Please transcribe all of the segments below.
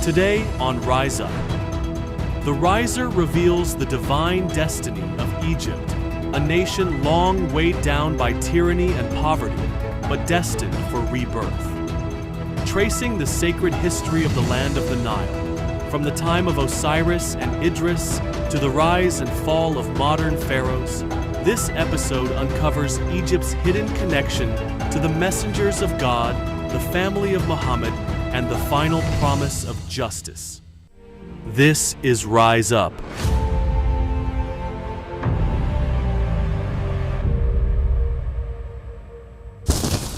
Today on Rise Up, the riser reveals the divine destiny of Egypt, a nation long weighed down by tyranny and poverty, but destined for rebirth. Tracing the sacred history of the land of the Nile, from the time of Osiris and Idris to the rise and fall of modern pharaohs, this episode uncovers Egypt's hidden connection to the messengers of God, the family of Muhammad, and the final promise of justice. This is Rise Up.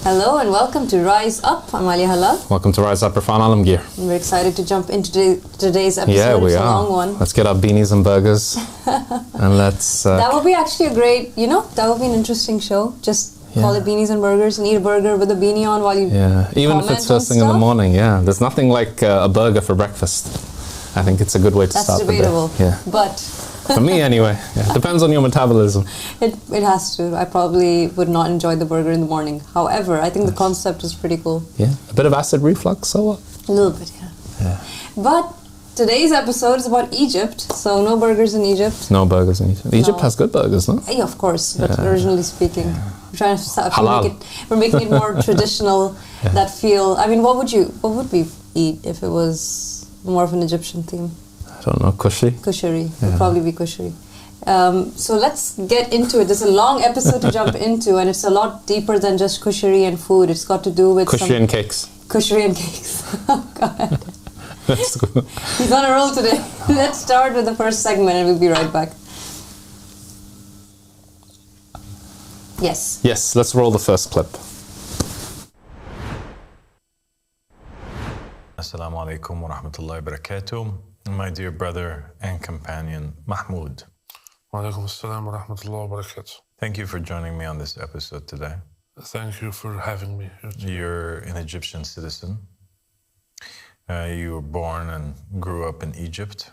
Hello and welcome to Rise Up. I'm Ali Halal. Welcome to Rise Up, Irfan Alamgir. We're excited to jump into today's episode. Yeah, we it's are. A long one. Let's get our beanies and burgers and let's... that would be actually a great, that would be an interesting show. Just call it beanies and burgers and eat a burger with a beanie on while you even if it's first thing in the morning, There's nothing like a burger for breakfast. I think it's a good way to start the day. That's debatable. But... for me anyway. Depends on your metabolism. It has to. I probably would not enjoy the burger in the morning. However, I think the concept is pretty cool. Yeah. A bit of acid reflux, so what? A little bit, yeah. But today's episode is about Egypt, so no burgers in Egypt. No burgers in Egypt. Egypt has good burgers, no? Yeah, of course, but originally speaking. We're trying to we're making it more traditional, that feel. I mean, what would we eat if it was more of an Egyptian theme? I don't know, Kushari. Would probably be kushari. So let's get into it. There's a long episode to jump into, and it's a lot deeper than just kushari and food. It's got to do with kushari and cakes. Kushari and cakes. Oh, God. That's cool. He's on a roll today. Let's start with the first segment, and we'll be right back. Yes, let's roll the first clip. Assalamu alaikum wa rahmatullahi wa barakatuh. My dear brother and companion, Mahmoud. Wa alaikum assalam wa rahmatullahi wa barakatuh. Thank you for joining me on this episode today. Thank you for having me here. You're an Egyptian citizen. You were born and grew up in Egypt.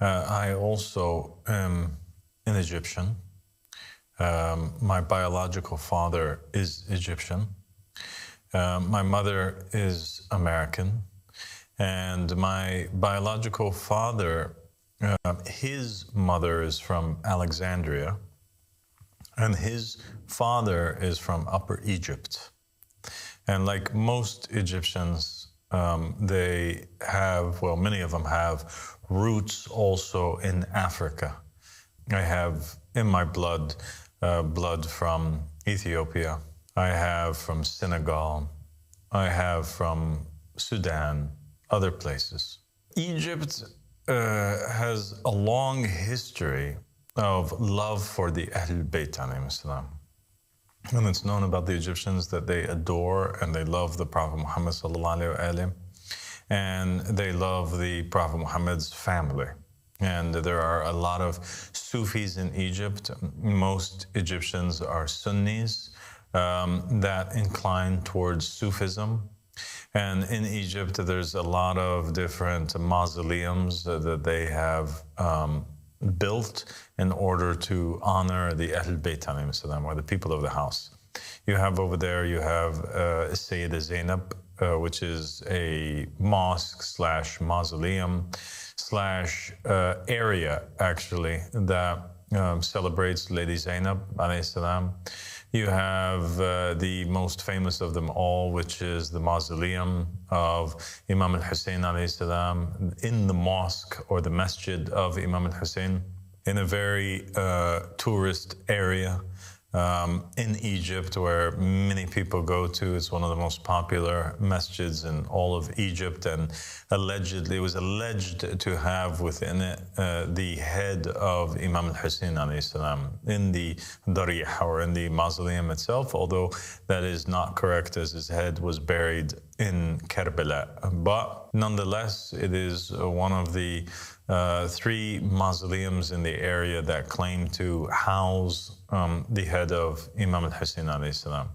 I also am an Egyptian. My biological father is Egyptian. My mother is American. And my biological father, his mother is from Alexandria, and his father is from Upper Egypt. And like most Egyptians, they have, many of them have roots also in Africa. I have in my blood, blood from Ethiopia. I have from Senegal. I have from Sudan, other places. Egypt has a long history of love for the Ahl Bayt alayhim salam. And it's known about the Egyptians that they adore and they love the Prophet Muhammad sallallahu alayhi wa sallam, and they love the Prophet Muhammad's family. And there are a lot of Sufis in Egypt. Most Egyptians are Sunnis that incline towards Sufism. And in Egypt, there's a lot of different mausoleums that they have built in order to honor the Ahl Bayt alayhim salam, or the people of the house. You have over there, you have Sayyida Zainab, which is a mosque / mausoleum / area, actually, that celebrates Lady Zainab alayhi salam. You have the most famous of them all, which is the mausoleum of Imam al-Hussein alayhi salam in the mosque or the masjid of Imam al-Hussein in a very tourist area in Egypt where many people go to. It's one of the most popular masjids in all of Egypt, and it was alleged to have within it the head of Imam al-Hussein alayhi salam in the darih, or in the mausoleum itself, although that is not correct, as his head was buried in Karbala. But nonetheless, it is one of the 3 mausoleums in the area that claim to house the head of Imam al-Hussein alayhi salam.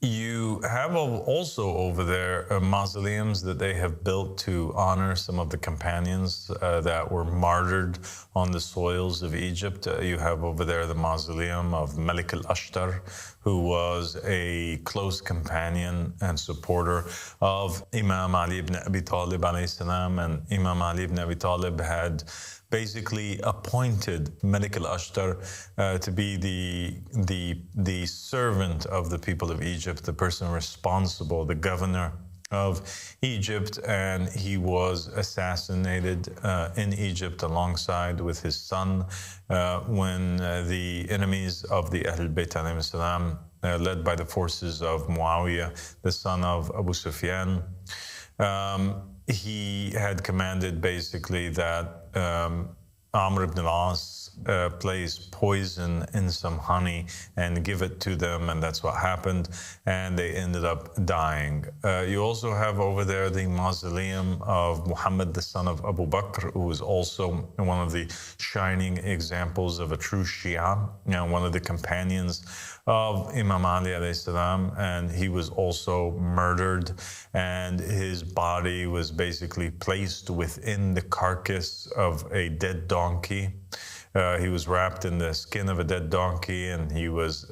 You have also over there mausoleums that they have built to honor some of the companions that were martyred on the soils of Egypt. You have over there the mausoleum of Malik al-Ashtar, who was a close companion and supporter of Imam Ali ibn Abi Talib alayhi salam, and Imam Ali ibn Abi Talib had basically appointed Malik al-Ashtar to be the servant of the people of Egypt, the person responsible, the governor of Egypt, and he was assassinated in Egypt alongside with his son when the enemies of the Ahl Bayt alayhim salam, led by the forces of Muawiyah, the son of Abu Sufyan, he had commanded basically that Amr ibn al-As place poison in some honey and give it to them, and that's what happened, and they ended up dying. You also have over there the mausoleum of Muhammad, the son of Abu Bakr, who was also one of the shining examples of a true Shia, one of the companions of Imam Ali alayhi salam, and he was also murdered, and his body was basically placed within the carcass of a dead donkey. He was wrapped in the skin of a dead donkey, and he was,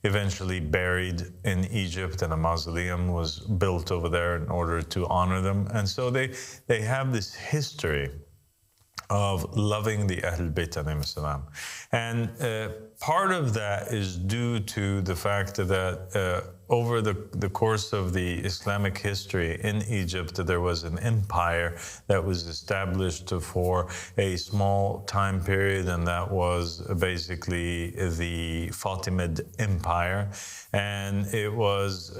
eventually buried in Egypt, and a mausoleum was built over there in order to honor them. And so they have this history of loving the Ahl Bayt alayhim salam. And part of that is due to the fact that over the course of the Islamic history in Egypt, there was an empire that was established for a small time period, and that was basically the Fatimid Empire. And it was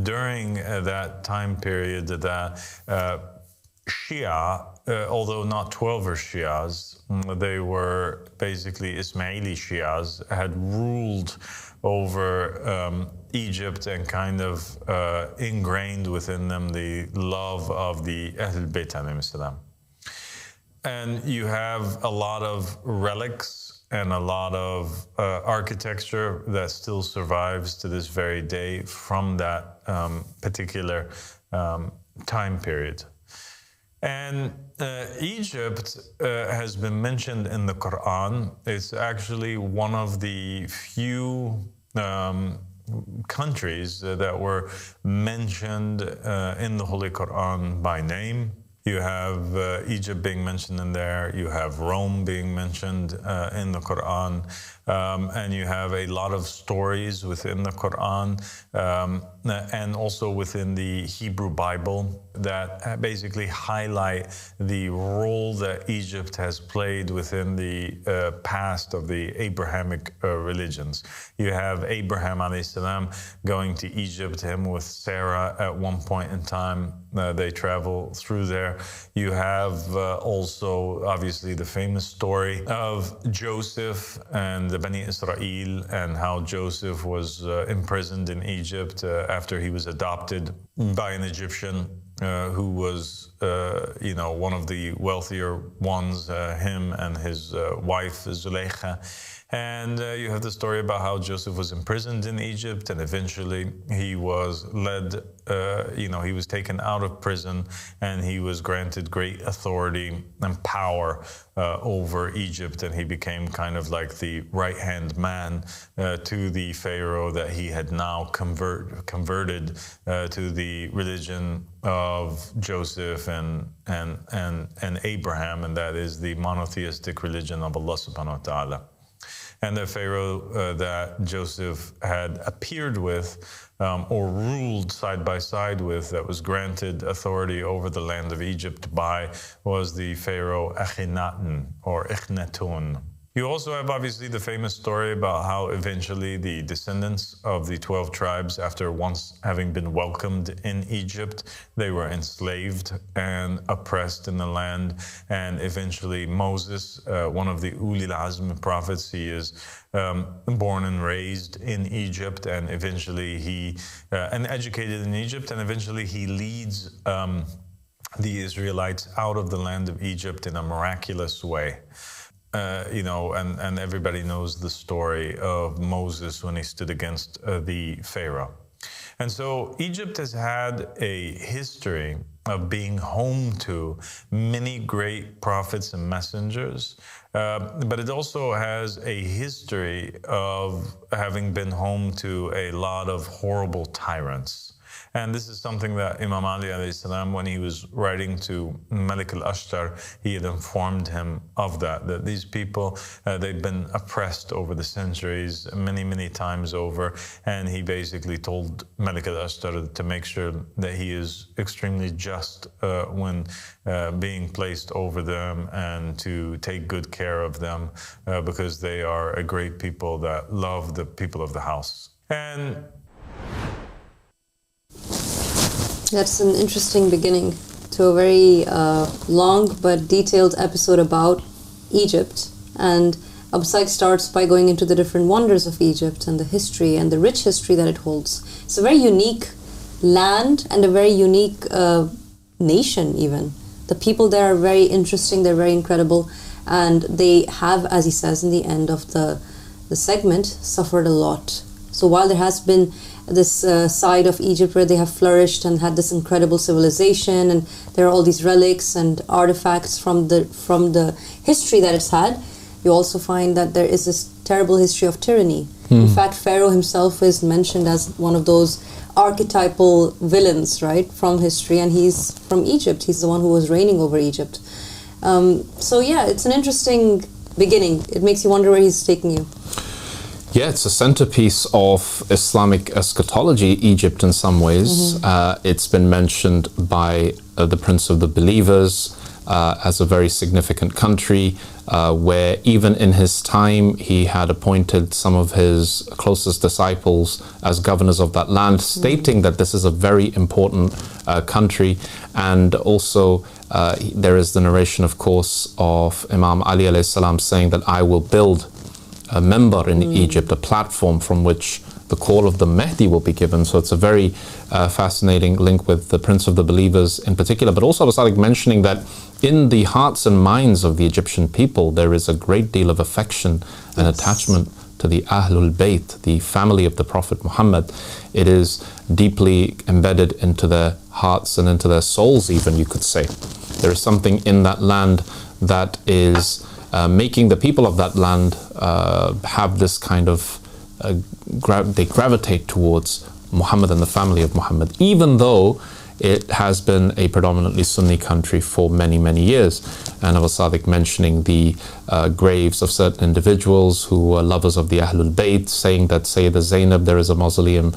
during that time period that Shia, although not 12er Shias, they were basically Ismaili Shias, had ruled over Egypt and kind of ingrained within them the love of the Ahl Bayt alayhim salam. And you have a lot of relics and a lot of architecture that still survives to this very day from that particular time period. And Egypt has been mentioned in the Quran. It's actually one of the few countries that were mentioned in the Holy Quran by name. You have Egypt being mentioned in there. You have Rome being mentioned in the Quran. And you have a lot of stories within the Quran and also within the Hebrew Bible that basically highlight the role that Egypt has played within the past of the Abrahamic religions. You have Abraham alayhi salam going to Egypt, him with Sarah at one point in time. They travel through there. You have also, obviously, the famous story of Joseph and the Bani Israel, and how Joseph was imprisoned in Egypt after he was adopted by an Egyptian who was, one of the wealthier ones, him and his wife, Zuleika. And you have the story about how Joseph was imprisoned in Egypt, and eventually he was led, he was taken out of prison, and he was granted great authority and power over Egypt, and he became kind of like the right-hand man to the pharaoh that he had now converted to the religion of Joseph and Abraham, and that is the monotheistic religion of Allah subhanahu wa ta'ala. And the pharaoh that Joseph had appeared with or ruled side by side with, that was granted authority over the land of Egypt by, was the pharaoh Akhenaten or Akhenaton. You also have obviously the famous story about how eventually the descendants of the 12 tribes, after once having been welcomed in Egypt, they were enslaved and oppressed in the land. And eventually Moses, one of the Ulil Azm prophets, he is born and raised in Egypt, and eventually and educated in Egypt, and eventually he leads the Israelites out of the land of Egypt in a miraculous way. and everybody knows the story of Moses when he stood against the Pharaoh. And so Egypt has had a history of being home to many great prophets and messengers, but it also has a history of having been home to a lot of horrible tyrants. And this is something that Imam Ali alayhi salam, when he was writing to Malik al-Ashtar, he had informed him of that these people, they've been oppressed over the centuries, many, many times over. And he basically told Malik al-Ashtar to make sure that he is extremely just when being placed over them, and to take good care of them because they are a great people that love the people of the house. And that's an interesting beginning to a very long but detailed episode about Egypt. And Abu Saik starts by going into the different wonders of Egypt and the history and the rich history that it holds. It's a very unique land and a very unique nation even. The people there are very interesting, they're very incredible, and they have, as he says in the end of the segment, suffered a lot. So while there has been this side of Egypt where they have flourished and had this incredible civilization, and there are all these relics and artifacts from the history that it's had, you also find that there is this terrible history of tyranny. In fact, Pharaoh himself is mentioned as one of those archetypal villains, right, from history, and he's from Egypt. He's the one who was reigning over Egypt. So yeah, it's an interesting beginning. It makes you wonder where he's taking you. Yeah, it's a centerpiece of Islamic eschatology, Egypt, in some ways. It's been mentioned by the Prince of the Believers as a very significant country, where even in his time he had appointed some of his closest disciples as governors of that land, stating that this is a very important country. And also there is the narration, of course, of Imam Ali alayhi salam saying that I will build a member in Egypt, a platform from which the call of the Mahdi will be given. So it's a very fascinating link with the Prince of the Believers in particular, but also Abu Saik mentioning that in the hearts and minds of the Egyptian people there is a great deal of affection and attachment to the Ahlul Bayt, the family of the Prophet Muhammad. It is deeply embedded into their hearts and into their souls even, you could say. There is something in that land that is making the people of that land have this kind of, they gravitate towards Muhammad and the family of Muhammad, even though it has been a predominantly Sunni country for many, many years. And Abu Saik mentioning the graves of certain individuals who were lovers of the Ahlul Bayt, saying that Sayyidah Zainab, there is a mausoleum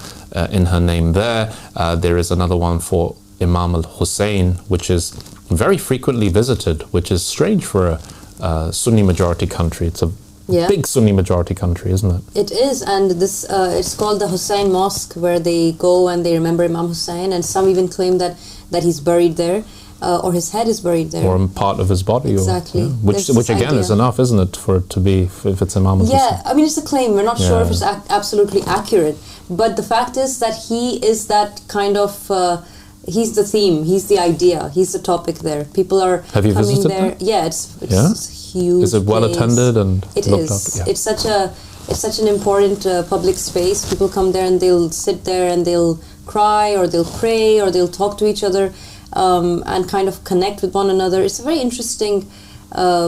in her name there. There is another one for Imam al-Hussein, which is very frequently visited, which is strange for a Sunni majority country. It's a big Sunni majority country, isn't it? It is, and this it's called the Hussein Mosque, where they go and they remember Imam Hussein, and some even claim that he's buried there, or his head is buried there, or part of his body. Exactly. Which again is enough, isn't it, for it to be, if it's Imam Hussein? Yeah, I mean, it's a claim. We're not sure if it's absolutely accurate, but the fact is that he is that kind of. He's the theme. He's the idea. He's the topic there. People are coming there. Yeah, it's huge. Is it well attended and looked up? Yeah. It's such an important public space. People come there and they'll sit there and they'll cry or they'll pray or they'll talk to each other and kind of connect with one another. It's a very interesting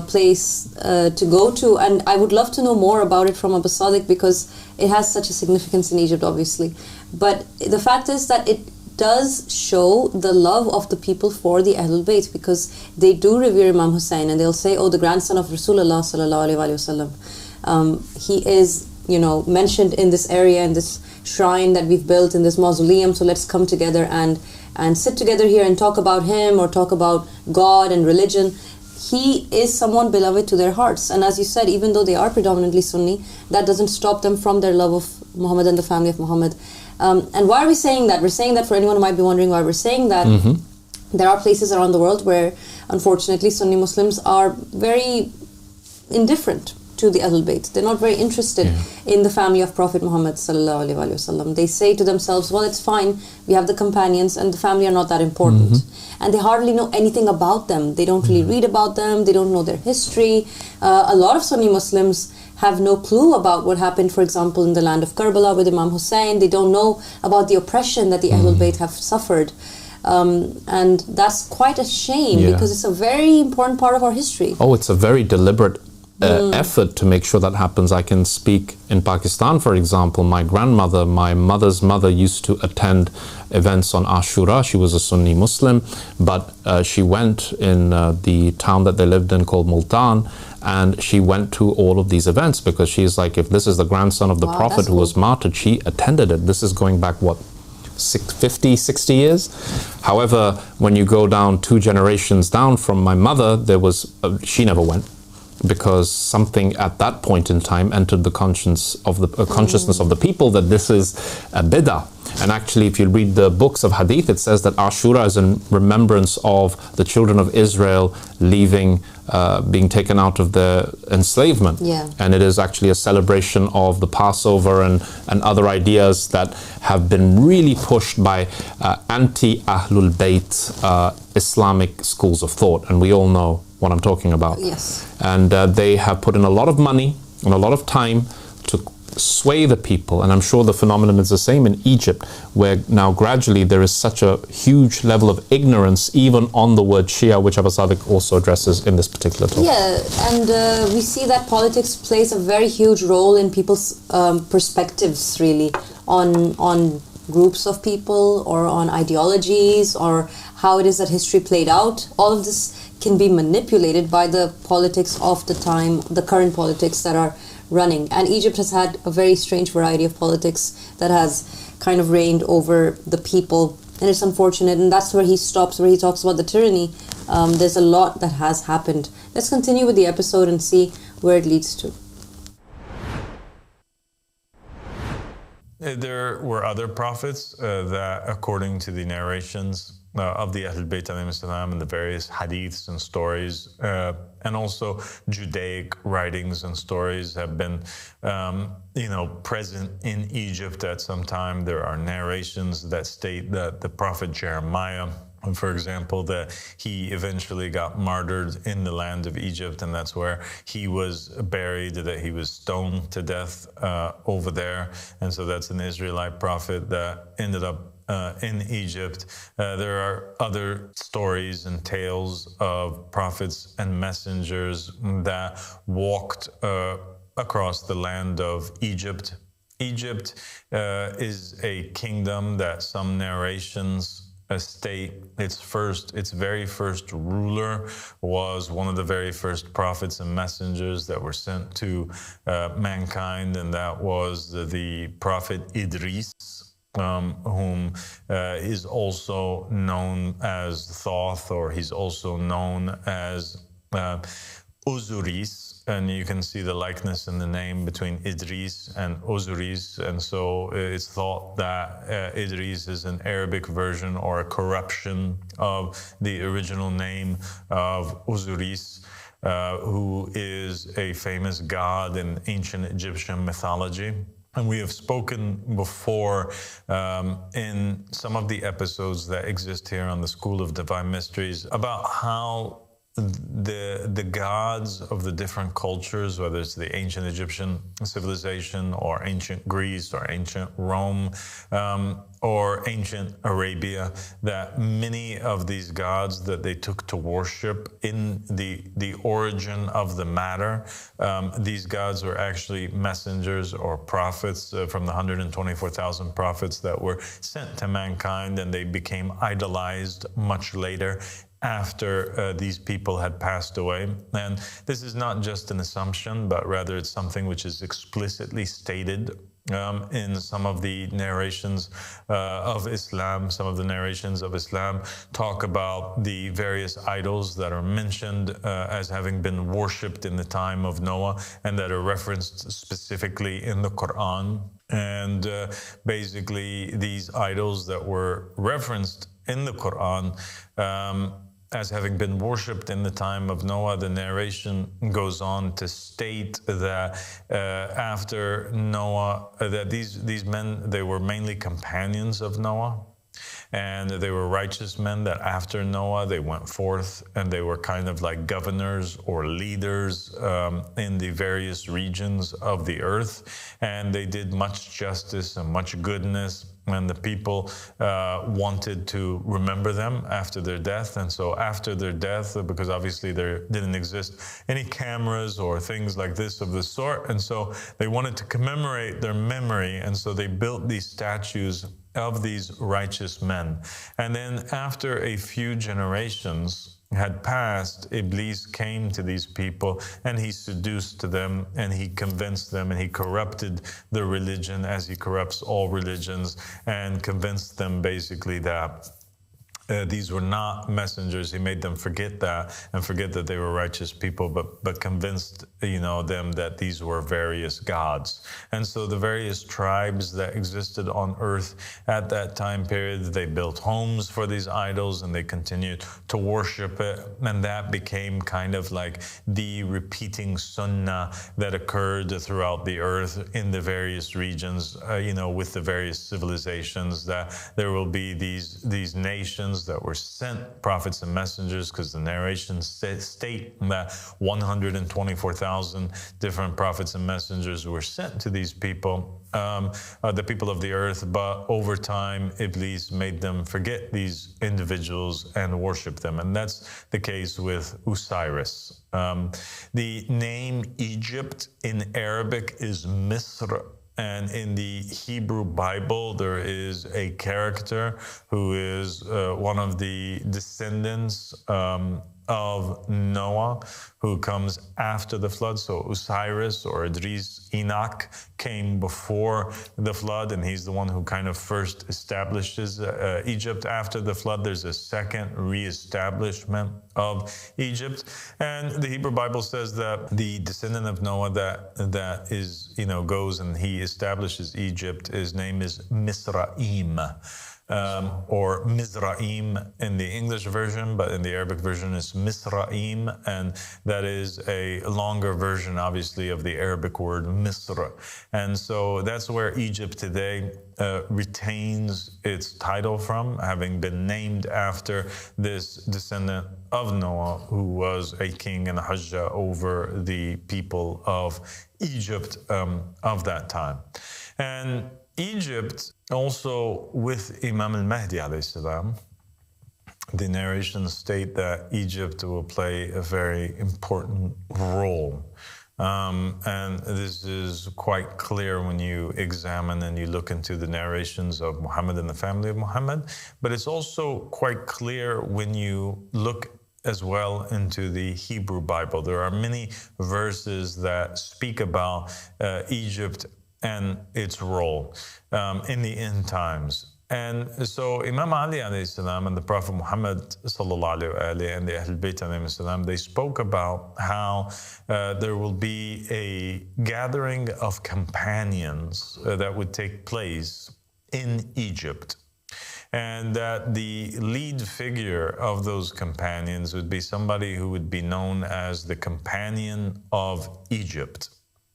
place to go to, and I would love to know more about it from Abu Saik because it has such a significance in Egypt, obviously. But the fact is that it does show the love of the people for the Ahlul Bayt, because they do revere Imam Hussein, and they'll say, oh, the grandson of Rasulullah sallallahu alaihi wasallam. He is, mentioned in this area, in this shrine that we've built, in this mausoleum, so let's come together and sit together here and talk about him or talk about God and religion. He is someone beloved to their hearts, and as you said, even though they are predominantly Sunni, that doesn't stop them from their love of Muhammad and the family of Muhammad. And why are we saying that? We're saying that for anyone who might be wondering why we're saying that. There are places around the world where, unfortunately, Sunni Muslims are very indifferent to the Ahlul Bayt. They're not very interested in the family of Prophet Muhammad sallallahu alaihi wasallam. They say to themselves, well, it's fine, we have the companions and the family are not that important. And they hardly know anything about them. They don't really read about them. They don't know their history. A lot of Sunni Muslims have no clue about what happened, for example, in the land of Karbala with Imam Hussein. They don't know about the oppression that the Ahlul Bayt have suffered. And that's quite a shame because it's a very important part of our history. Oh, it's a very deliberate effort to make sure that happens. I can speak in Pakistan, for example. My grandmother, my mother's mother, used to attend events on Ashura. She was a Sunni Muslim, but she went in the town that they lived in called Multan, and she went to all of these events because she's like, if this is the grandson of the Prophet who was martyred, she attended it. This is going back, what, 50, 60 years? However, when you go down 2 generations down from my mother, there was, she never went, because something at that point in time entered the conscience of the consciousness of the people that this is a bid'ah. And actually, if you read the books of hadith, it says that Ashura is in remembrance of the children of Israel leaving, being taken out of their enslavement. And it is actually a celebration of the Passover and other ideas that have been really pushed by anti-Ahlul Bayt Islamic schools of thought. And we all know what I'm talking about. And they have put in a lot of money and a lot of time to sway the people, and I'm sure the phenomenon is the same in Egypt, where now gradually there is such a huge level of ignorance even on the word Shia, which Abba Sadiq also addresses in this particular topic. And we see that politics plays a very huge role in people's perspectives, really, on groups of people or on ideologies or how it is that history played out. All of this can be manipulated by the politics of the time, the current politics that are running. And Egypt has had a very strange variety of politics that has kind of reigned over the people, and it's unfortunate. And that's where he stops, where he talks about the tyranny. There's a lot that has happened. Let's continue with the episode and see where it leads to. There were other prophets that, according to the narrations of the Ahlul Bayt alayhim salam and the various hadiths and stories, and also Judaic writings and stories have been, present in Egypt at some time. There are narrations that state that the prophet Jeremiah, for example, that he eventually got martyred in the land of Egypt, and that's where he was buried, that he was stoned to death over there. And so that's an Israelite prophet that ended up in Egypt. There are other stories and tales of prophets and messengers that walked across the land of Egypt. Egypt is a kingdom that some narrations state its very first ruler was one of the very first prophets and messengers that were sent to mankind, and that was the prophet Idris, whom is also known as Thoth, or he's also known as Osiris. And you can see the likeness in the name between Idris and Osiris. And so it's thought that Idris is an Arabic version or a corruption of the original name of Osiris, who is a famous god in ancient Egyptian mythology. And we have spoken before in some of the episodes that exist here on the School of Divine Mysteries about how the gods of the different cultures, whether it's the ancient Egyptian civilization or ancient Greece or ancient Rome or ancient Arabia, that many of these gods that they took to worship in the origin of the matter, these gods were actually messengers or prophets from the 124,000 prophets that were sent to mankind, and they became idolized much later after these people had passed away. And this is not just an assumption, but rather it's something which is explicitly stated in some of the narrations of Islam. Some of the narrations of Islam talk about the various idols that are mentioned as having been worshipped in the time of Noah and that are referenced specifically in the Quran. And basically these idols that were referenced in the Quran as having been worshipped in the time of Noah. The narration goes on to state that after Noah, that these men, they were mainly companions of Noah. And they were righteous men that after Noah, they went forth and they were kind of like governors or leaders in the various regions of the earth. And they did much justice and much goodness. And the people wanted to remember them after their death. And so after their death, because obviously there didn't exist any cameras or things like this of the sort. And so they wanted to commemorate their memory. And so they built these statues of these righteous men. And then after a few generations had passed, Iblis came to these people and he seduced them and he convinced them and he corrupted the religion as he corrupts all religions, and convinced them basically that these were not messengers. He made them forget that and forget that they were righteous people, but convinced, them that these were various gods. And so the various tribes that existed on earth at that time period, they built homes for these idols and they continued to worship it. And that became kind of like the repeating sunnah that occurred throughout the earth in the various regions, with the various civilizations, that there will be these nations that were sent prophets and messengers, because the narrations state that 124,000 different prophets and messengers were sent to these people, the people of the earth. But over time, Iblis made them forget these individuals and worship them. And that's the case with Osiris. The name Egypt in Arabic is Misr. And in the Hebrew Bible, there is a character who is one of the descendants of Noah, who comes after the flood. So Osiris or Idris, Enoch, came before the flood, and he's the one who kind of first establishes Egypt. After the flood, there's a second reestablishment of Egypt. And the Hebrew Bible says that the descendant of Noah that is, goes and he establishes Egypt, his name is Misraim. Or Mizraim in the English version, but in the Arabic version it's Misraim, and that is a longer version, obviously, of the Arabic word Misr. And so that's where Egypt today retains its title from, having been named after this descendant of Noah, who was a king and a hajjah over the people of Egypt of that time. And Egypt, also with Imam al-Mahdi alayhi salam, the narrations state that Egypt will play a very important role. And this is quite clear when you examine and you look into the narrations of Muhammad and the family of Muhammad. But it's also quite clear when you look as well into the Hebrew Bible. There are many verses that speak about Egypt and its role in the end times. And so Imam Ali alayhi salam and the Prophet Muhammad sallallahu alayhi and the Ahl Bayt alayhi salam, they spoke about how there will be a gathering of companions that would take place in Egypt. And that the lead figure of those companions would be somebody who would be known as the companion of Egypt.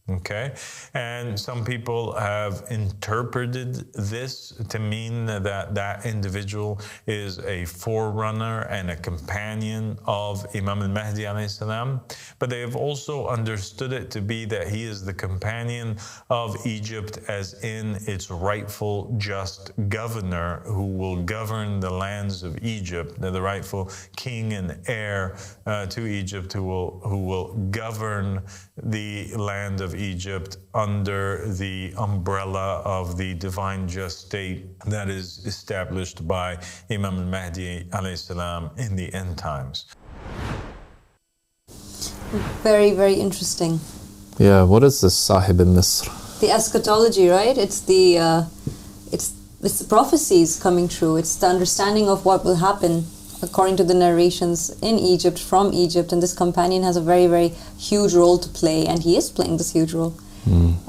Okay, and some people have interpreted this to mean that that individual is a forerunner and a companion of Imam al-Mahdi alayhi salam, but they have also understood it to be that he is the companion of Egypt as in its rightful just governor who will govern the lands of Egypt, the rightful king and heir to Egypt who will govern the land of Egypt under the umbrella of the divine just state that is established by Imam al-Mahdi alayhi salam in the end times. Very, very interesting. Yeah, what is this Sahib al-Misr? The eschatology, right? It's the prophecies coming true. It's the understanding of what will happen according to the narrations in Egypt, from Egypt, and this companion has a very, very huge role to play, and he is playing this huge role.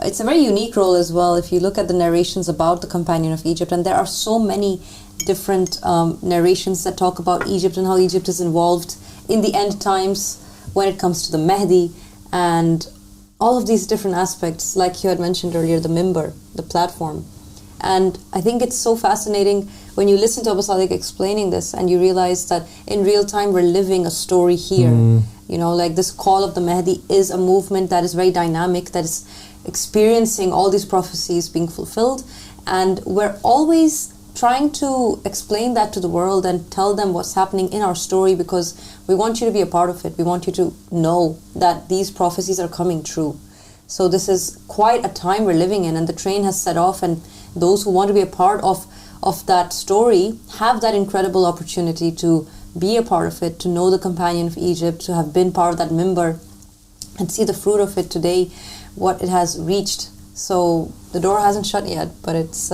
It's a very unique role as well if you look at the narrations about the companion of Egypt, and there are so many different narrations that talk about Egypt and how Egypt is involved in the end times when it comes to the Mahdi, and all of these different aspects, like you had mentioned earlier, the mimbar, the platform. And I think it's so fascinating when you listen to Abu Sadiq explaining this and you realize that in real time we're living a story here. You know, like this call of the Mahdi is a movement that is very dynamic, that is experiencing all these prophecies being fulfilled. And we're always trying to explain that to the world and tell them what's happening in our story, because we want you to be a part of it. We want you to know that these prophecies are coming true. So this is quite a time we're living in, and the train has set off, and those who want to be a part of that story have that incredible opportunity to be a part of it, to know the companion of Egypt, to have been part of that mimbar and see the fruit of it today, what it has reached. So the door hasn't shut yet, but it's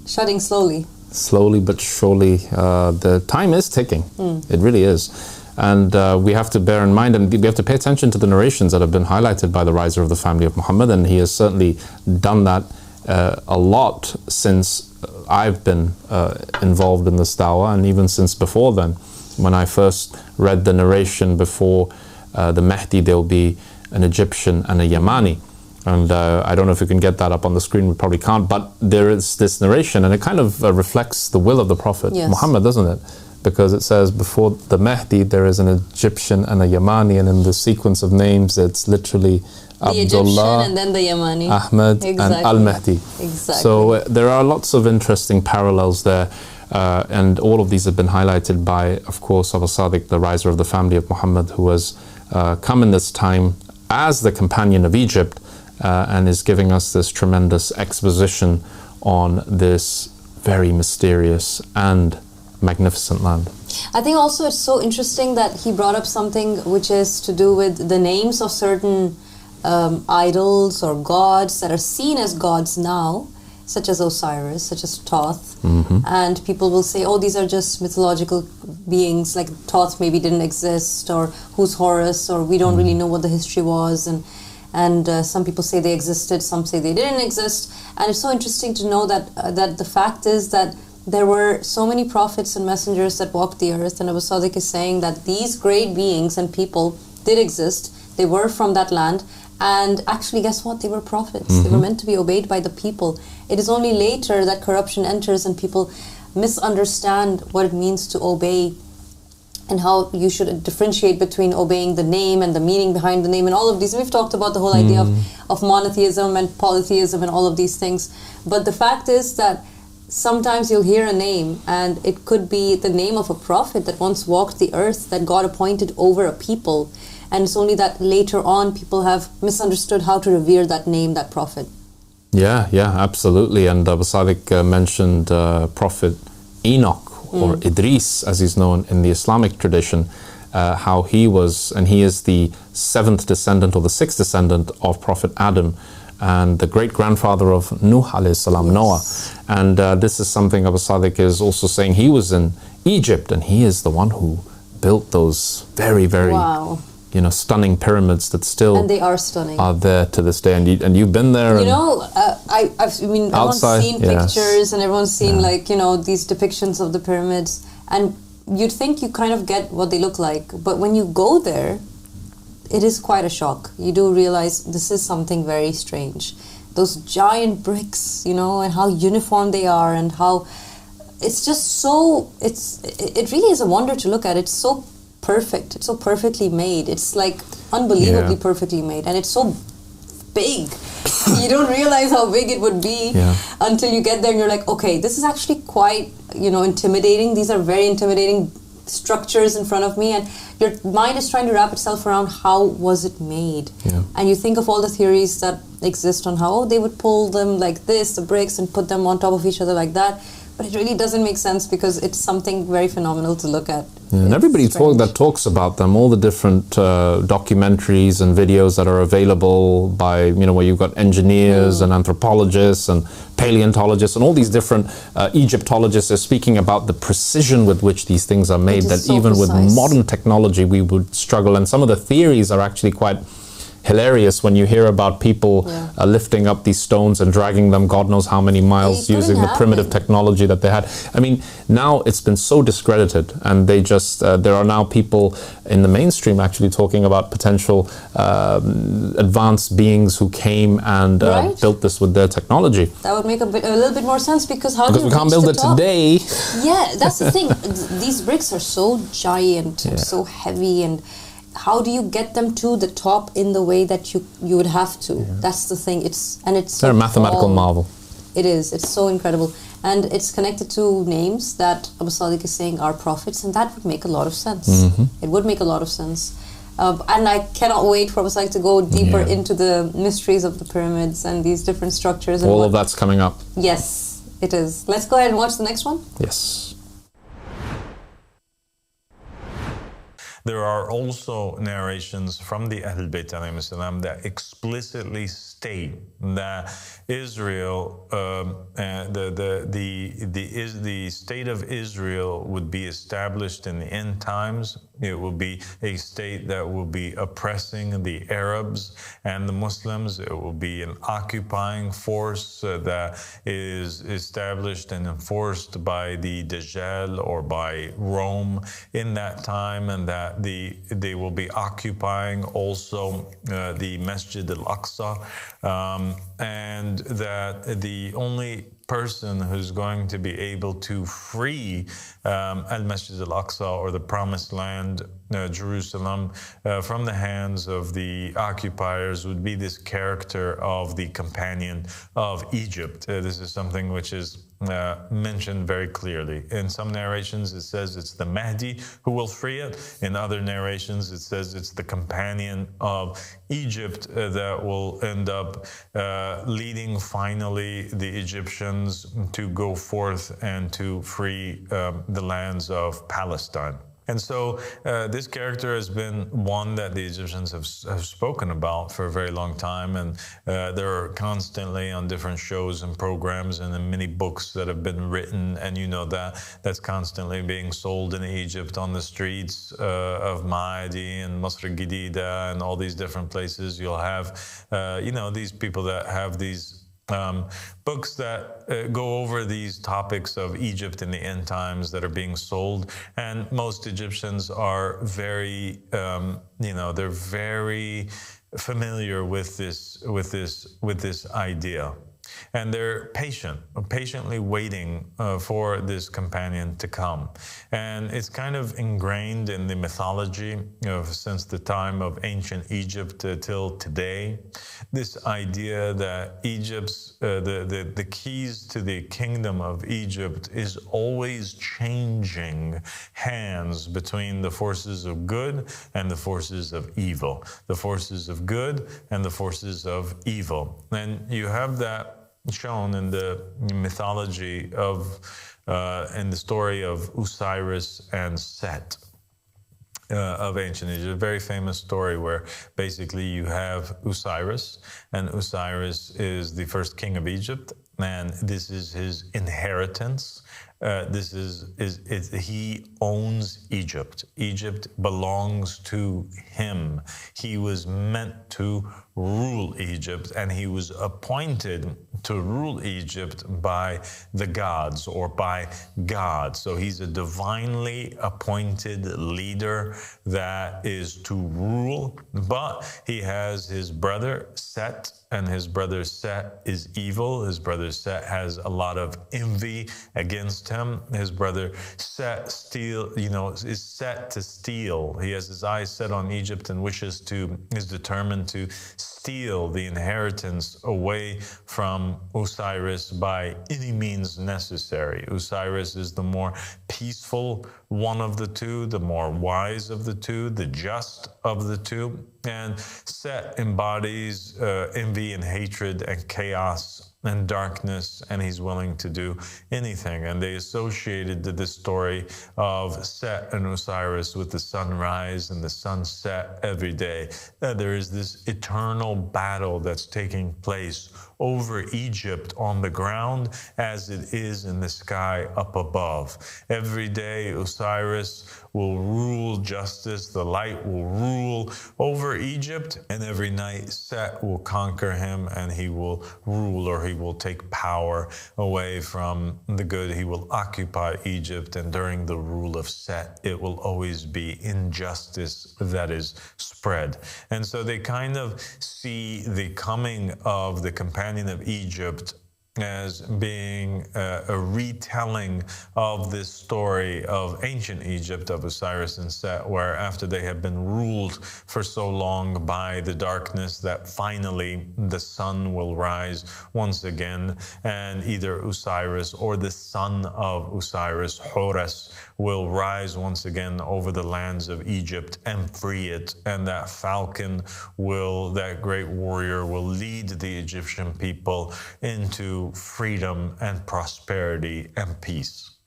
shutting slowly. Slowly but surely. The time is ticking. It really is. And we have to bear in mind, and we have to pay attention to the narrations that have been highlighted by the riser of the family of Muhammad, and he has certainly done that a lot since I've been involved in this dawah, and even since before then. When I first read the narration before the Mahdi, there will be an Egyptian and a Yemeni. And I don't know if you can get that up on the screen, we probably can't, but there is this narration, and it kind of reflects the will of the Prophet Muhammad, doesn't it? Because it says before the Mahdi there is an Egyptian and a Yemeni, and in the sequence of names it's literally the Abdullah, Egyptian and then the Yemeni, Ahmed, and Al-Mahdi. Exactly. So there are lots of interesting parallels there, and all of these have been highlighted by, of course, Abu Sadiq, the riser of the family of Muhammad, who has come in this time as the companion of Egypt, and is giving us this tremendous exposition on this very mysterious and magnificent land. I think also it's so interesting that he brought up something which is to do with the names of certain idols or gods that are seen as gods now, such as Osiris, such as Thoth, and people will say, oh, these are just mythological beings, like Thoth maybe didn't exist, or who's Horus, or we don't really know what the history was, and some people say they existed, some say they didn't exist. And it's so interesting to know that that the fact is that there were so many prophets and messengers that walked the earth, and Abu Sadiq is saying that these great beings and people did exist. They were from that land, and actually, guess what? They were prophets. They were meant to be obeyed by the people. It is only later that corruption enters and people misunderstand what it means to obey, and how you should differentiate between obeying the name and the meaning behind the name, and all of these. We've talked about the whole idea of monotheism and polytheism and all of these things. But the fact is that sometimes you'll hear a name, and it could be the name of a prophet that once walked the earth, that God appointed over a people. And it's only that later on people have misunderstood how to revere that name, that prophet. Yeah, absolutely. And Abu Sadiq mentioned Prophet Enoch, or Idris, as he's known in the Islamic tradition, how he was, and he is the seventh descendant or the sixth descendant of Prophet Adam, and the great-grandfather of Nuh alayhi salam, Noah. And this is something Abu Sadiq is also saying. He was in Egypt, and he is the one who built those very, very stunning pyramids that still and they are stunning, are there to this day. And you've been there. Everyone's seen pictures, and everyone's seen these depictions of the pyramids, and you'd think you kind of get what they look like, but when you go there, it is quite a shock. You do realize this is something very strange. Those giant bricks, and how uniform they are, and how it's just so, it really is a wonder to look at. It's so perfect. It's so perfectly made. It's like unbelievably perfectly made, and it's so big. You don't realize how big it would be until you get there, and you're like, okay, this is actually quite, intimidating. These are very intimidating structures in front of me, and your mind is trying to wrap itself around how was it made. And you think of all the theories that exist on how they would pull them like this, the bricks, and put them on top of each other like that. But it really doesn't make sense because it's something very phenomenal to look at. And everybody talks about them, all the different documentaries and videos that are available by, where you've got engineers and anthropologists and paleontologists and all these different Egyptologists are speaking about the precision with which these things are made, that so even precise. With modern technology we would struggle. And some of the theories are actually quite hilarious when you hear about people lifting up these stones and dragging them God knows how many miles using the primitive technology that they had. I mean, now it's been so discredited, and they just there are now people in the mainstream actually talking about potential advanced beings who came and built this with their technology. That would make a little bit more sense, because we can't build it today. Yeah, that's the thing. These bricks are so giant and so heavy, and how do you get them to the top in the way that you would have to? That's the thing. They're a mathematical marvel. It is. It's so incredible. And it's connected to names that Abu Sadiq is saying are prophets, and that would make a lot of sense. It would make a lot of sense. And I cannot wait for Abu Sadiq to go deeper into the mysteries of the pyramids and these different structures. And all of that's coming up. Yes, it is. Let's go ahead and watch the next one. Yes. There are also narrations from the Ahl Bayt that explicitly state that Israel, the state of Israel would be established in the end times. It will be a state that will be oppressing the Arabs and the Muslims. It will be an occupying force that is established and enforced by the Dajjal or by Rome in that time, and that they will be occupying also the Masjid al-Aqsa, and that the only person who's going to be able to free al-Masjid al-Aqsa, or the Promised Land, Jerusalem, from the hands of the occupiers would be this character of the companion of Egypt. This is something which is mentioned very clearly. In some narrations it says it's the Mahdi who will free it. In other narrations it says it's the companion of Egypt that will end up leading finally the Egyptians to go forth and to free the lands of Palestine. And so this character has been one that the Egyptians have spoken about for a very long time, and they're constantly on different shows and programs and in many books that have been written, and you know that's constantly being sold in Egypt on the streets of Maadi and Masr Gidida and all these different places. You'll have, these people that have these books that go over these topics of Egypt in the end times that are being sold, and most Egyptians are very, they're very familiar with this idea. And they're patiently waiting for this companion to come. And it's kind of ingrained in the mythology since the time of ancient Egypt till today. This idea that Egypt's, the keys to the kingdom of Egypt is always changing hands between the forces of good and the forces of evil. The forces of good and the forces of evil. And you have that shown in the mythology of, in the story of Osiris and Set of ancient Egypt. A very famous story where basically you have Osiris, and Osiris is the first king of Egypt, and this is his inheritance. He owns Egypt. Egypt belongs to him. He was meant to rule Egypt, and he was appointed to rule Egypt by the gods or by God. So he's a divinely appointed leader that is to rule, but he has his brother Set, and his brother Set is evil. His brother Set has a lot of envy against him. His brother Set is set to steal. He has his eyes set on Egypt and is determined to steal the inheritance away from Osiris by any means necessary. Osiris is the more peaceful one of the two, the more wise of the two, the just of the two. And Set embodies envy and hatred and chaos and darkness, and he's willing to do anything. And they associated this story of Set and Osiris with the sunrise and the sunset every day. There is this eternal battle that's taking place over Egypt on the ground as it is in the sky up above. Every day Osiris will rule justice, the light will rule over Egypt, and every night Set will conquer him and he will rule, or he will take power away from the good. He will occupy Egypt, and during the rule of Set, it will always be injustice that is spread. And so they kind of see the coming of the companion of Egypt as being a retelling of this story of ancient Egypt, of Osiris and Set, where after they have been ruled for so long by the darkness, that finally the sun will rise once again, and either Osiris or the son of Osiris, Horus, will rise once again over the lands of Egypt and free it. And that falcon will, that great warrior, will lead the Egyptian people into freedom and prosperity and peace.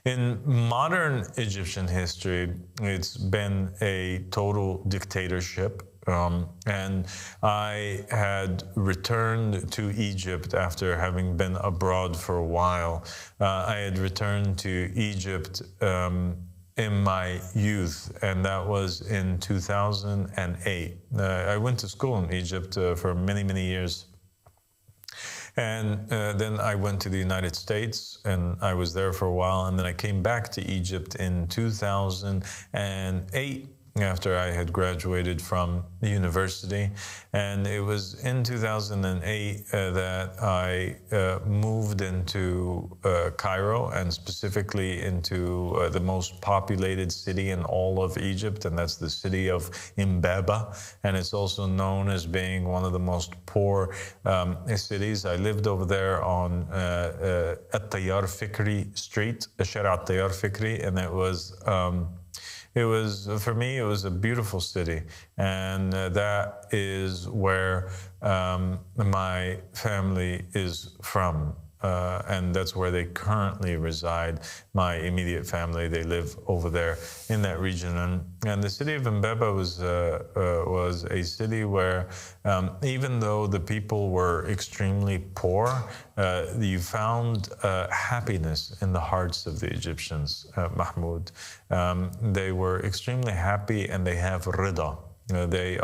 In modern Egyptian history, it's been a total dictatorship. And I had returned to Egypt after having been abroad for a while. I had returned to Egypt in my youth, and that was in 2008. I went to school in Egypt for many, many years. And then I went to the United States, and I was there for a while. And then I came back to Egypt in 2008 after I had graduated from the university. And it was in 2008 that I moved into Cairo, and specifically into the most populated city in all of Egypt, and that's the city of Mbaba. And it's also known as being one of the most poor cities. I lived over there on At-Tayyar Fikri Street, Shara At-Tayyar Fikri, and it was, for me, it was a beautiful city. And that is where my family is from. And that's where they currently reside. My immediate family, they live over there in that region. And the city of Mbaba was a city where, even though the people were extremely poor, you found happiness in the hearts of the Egyptians, Mahmoud. They were extremely happy, and they have rida. They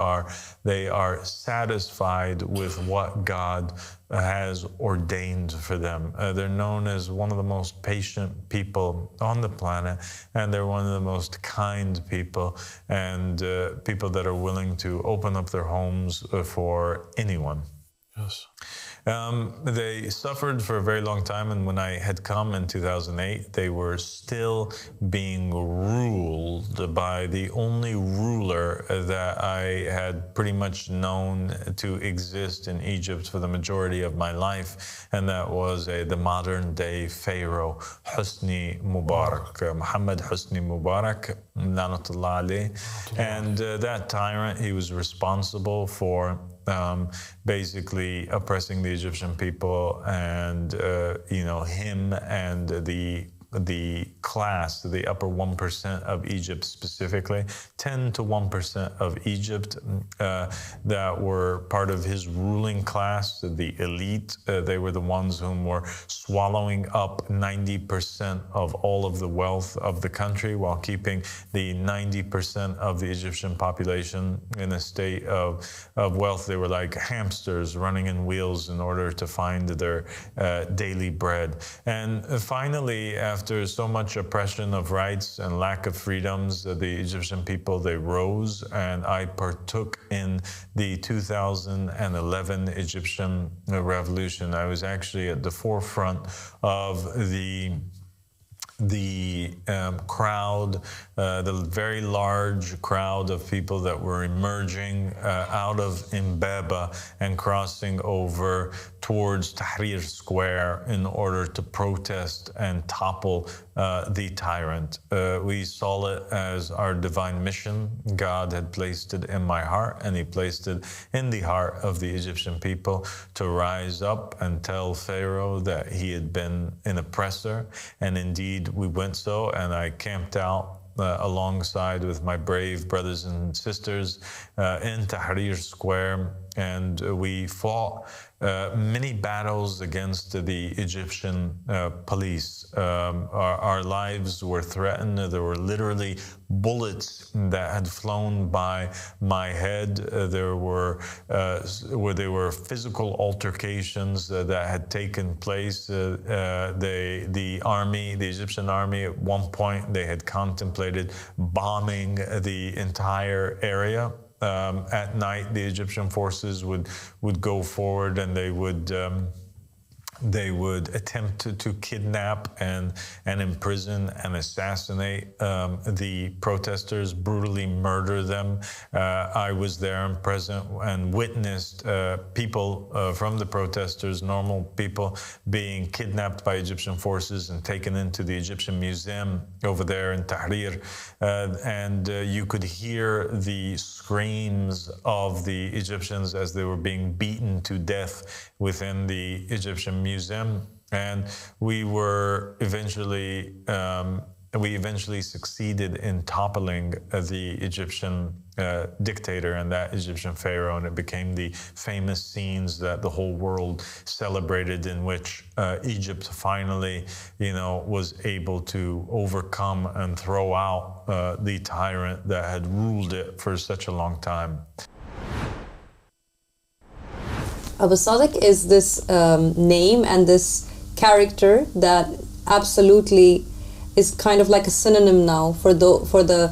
are satisfied with what God has ordained for them. They're known as one of the most patient people on the planet, and they're one of the most kind people, and people that are willing to open up their homes for anyone. Yes. They suffered for a very long time, and when I had come in 2008, they were still being ruled by the only ruler that I had pretty much known to exist in Egypt for the majority of my life, and that was the modern-day pharaoh, Hosni Mubarak, Muhammad Hosni Mubarak, Lanatullah alayh. And that tyrant, he was responsible for basically oppressing the Egyptian people, and him and the class, the upper 1% of Egypt specifically, 10 to 1% of Egypt that were part of his ruling class, the elite. They were the ones whom were swallowing up 90% of all of the wealth of the country, while keeping the 90% of the Egyptian population in a state of wealth. They were like hamsters running in wheels in order to find their daily bread. And finally, after so much oppression of rights and lack of freedoms, the Egyptian people, they rose, and I partook in the 2011 Egyptian revolution. I was actually at the forefront of the crowd, the very large crowd of people that were emerging out of Mbaba and crossing over towards Tahrir Square in order to protest and topple the tyrant. We saw it as our divine mission. God had placed it in my heart, and He placed it in the heart of the Egyptian people to rise up and tell Pharaoh that he had been an oppressor. And indeed, we went so, and I camped out alongside with my brave brothers and sisters in Tahrir Square, and we fought many battles against the Egyptian police. Our lives were threatened. There were literally bullets that had flown by my head. There were physical altercations that had taken place. The army, the Egyptian army, at one point they had contemplated bombing the entire area. At night, the Egyptian forces would go forward, and they would attempt to kidnap and imprison and assassinate the protesters, brutally murder them. I was there and present and witnessed people from the protesters, normal people, being kidnapped by Egyptian forces and taken into the Egyptian museum over there in Tahrir. And you could hear the screams of the Egyptians as they were being beaten to death within the Egyptian museum. And we eventually succeeded in toppling the Egyptian dictator and that Egyptian pharaoh, and it became the famous scenes that the whole world celebrated, in which Egypt finally, was able to overcome and throw out the tyrant that had ruled it for such a long time. Abu Sadiq is this name and this character that absolutely is kind of like a synonym now for the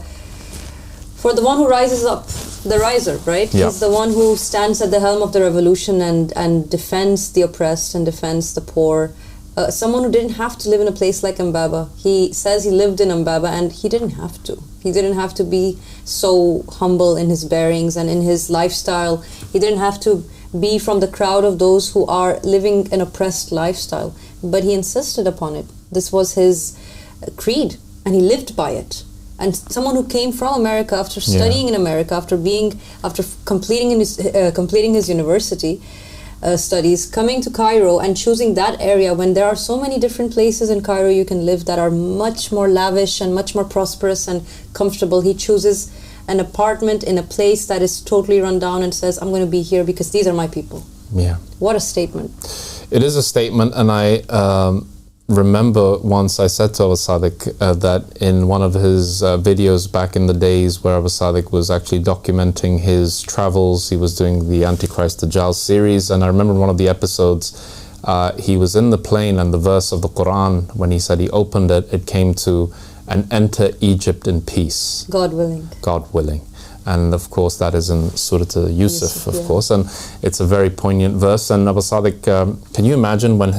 one who rises up, the riser, right? Yeah. He's the one who stands at the helm of the revolution and defends the oppressed and defends the poor. Someone who didn't have to live in a place like Mbaba. He says he lived in Mbaba, and he didn't have to. He didn't have to be so humble in his bearings and in his lifestyle. He didn't have to be from the crowd of those who are living an oppressed lifestyle. But he insisted upon it. This was his creed, and he lived by it. And someone who came from America after studying in America, after completing his university studies, coming to Cairo and choosing that area when there are so many different places in Cairo you can live that are much more lavish and much more prosperous and comfortable. He chooses an apartment in a place that is totally run down and says, I'm going to be here because these are my people. Yeah. What a statement. It is a statement, and I remember once I said to Abu Sadiq that in one of his videos back in the days where Abu Sadiq was actually documenting his travels, he was doing the Antichrist Dajjal series, and I remember one of the episodes, he was in the plane, and the verse of the Quran, when he said he opened it, it came to, and enter Egypt in peace. God willing. God willing. And of course that is in Surah Yusuf, of course, and it's a very poignant verse. And Abu Sadiq, can you imagine when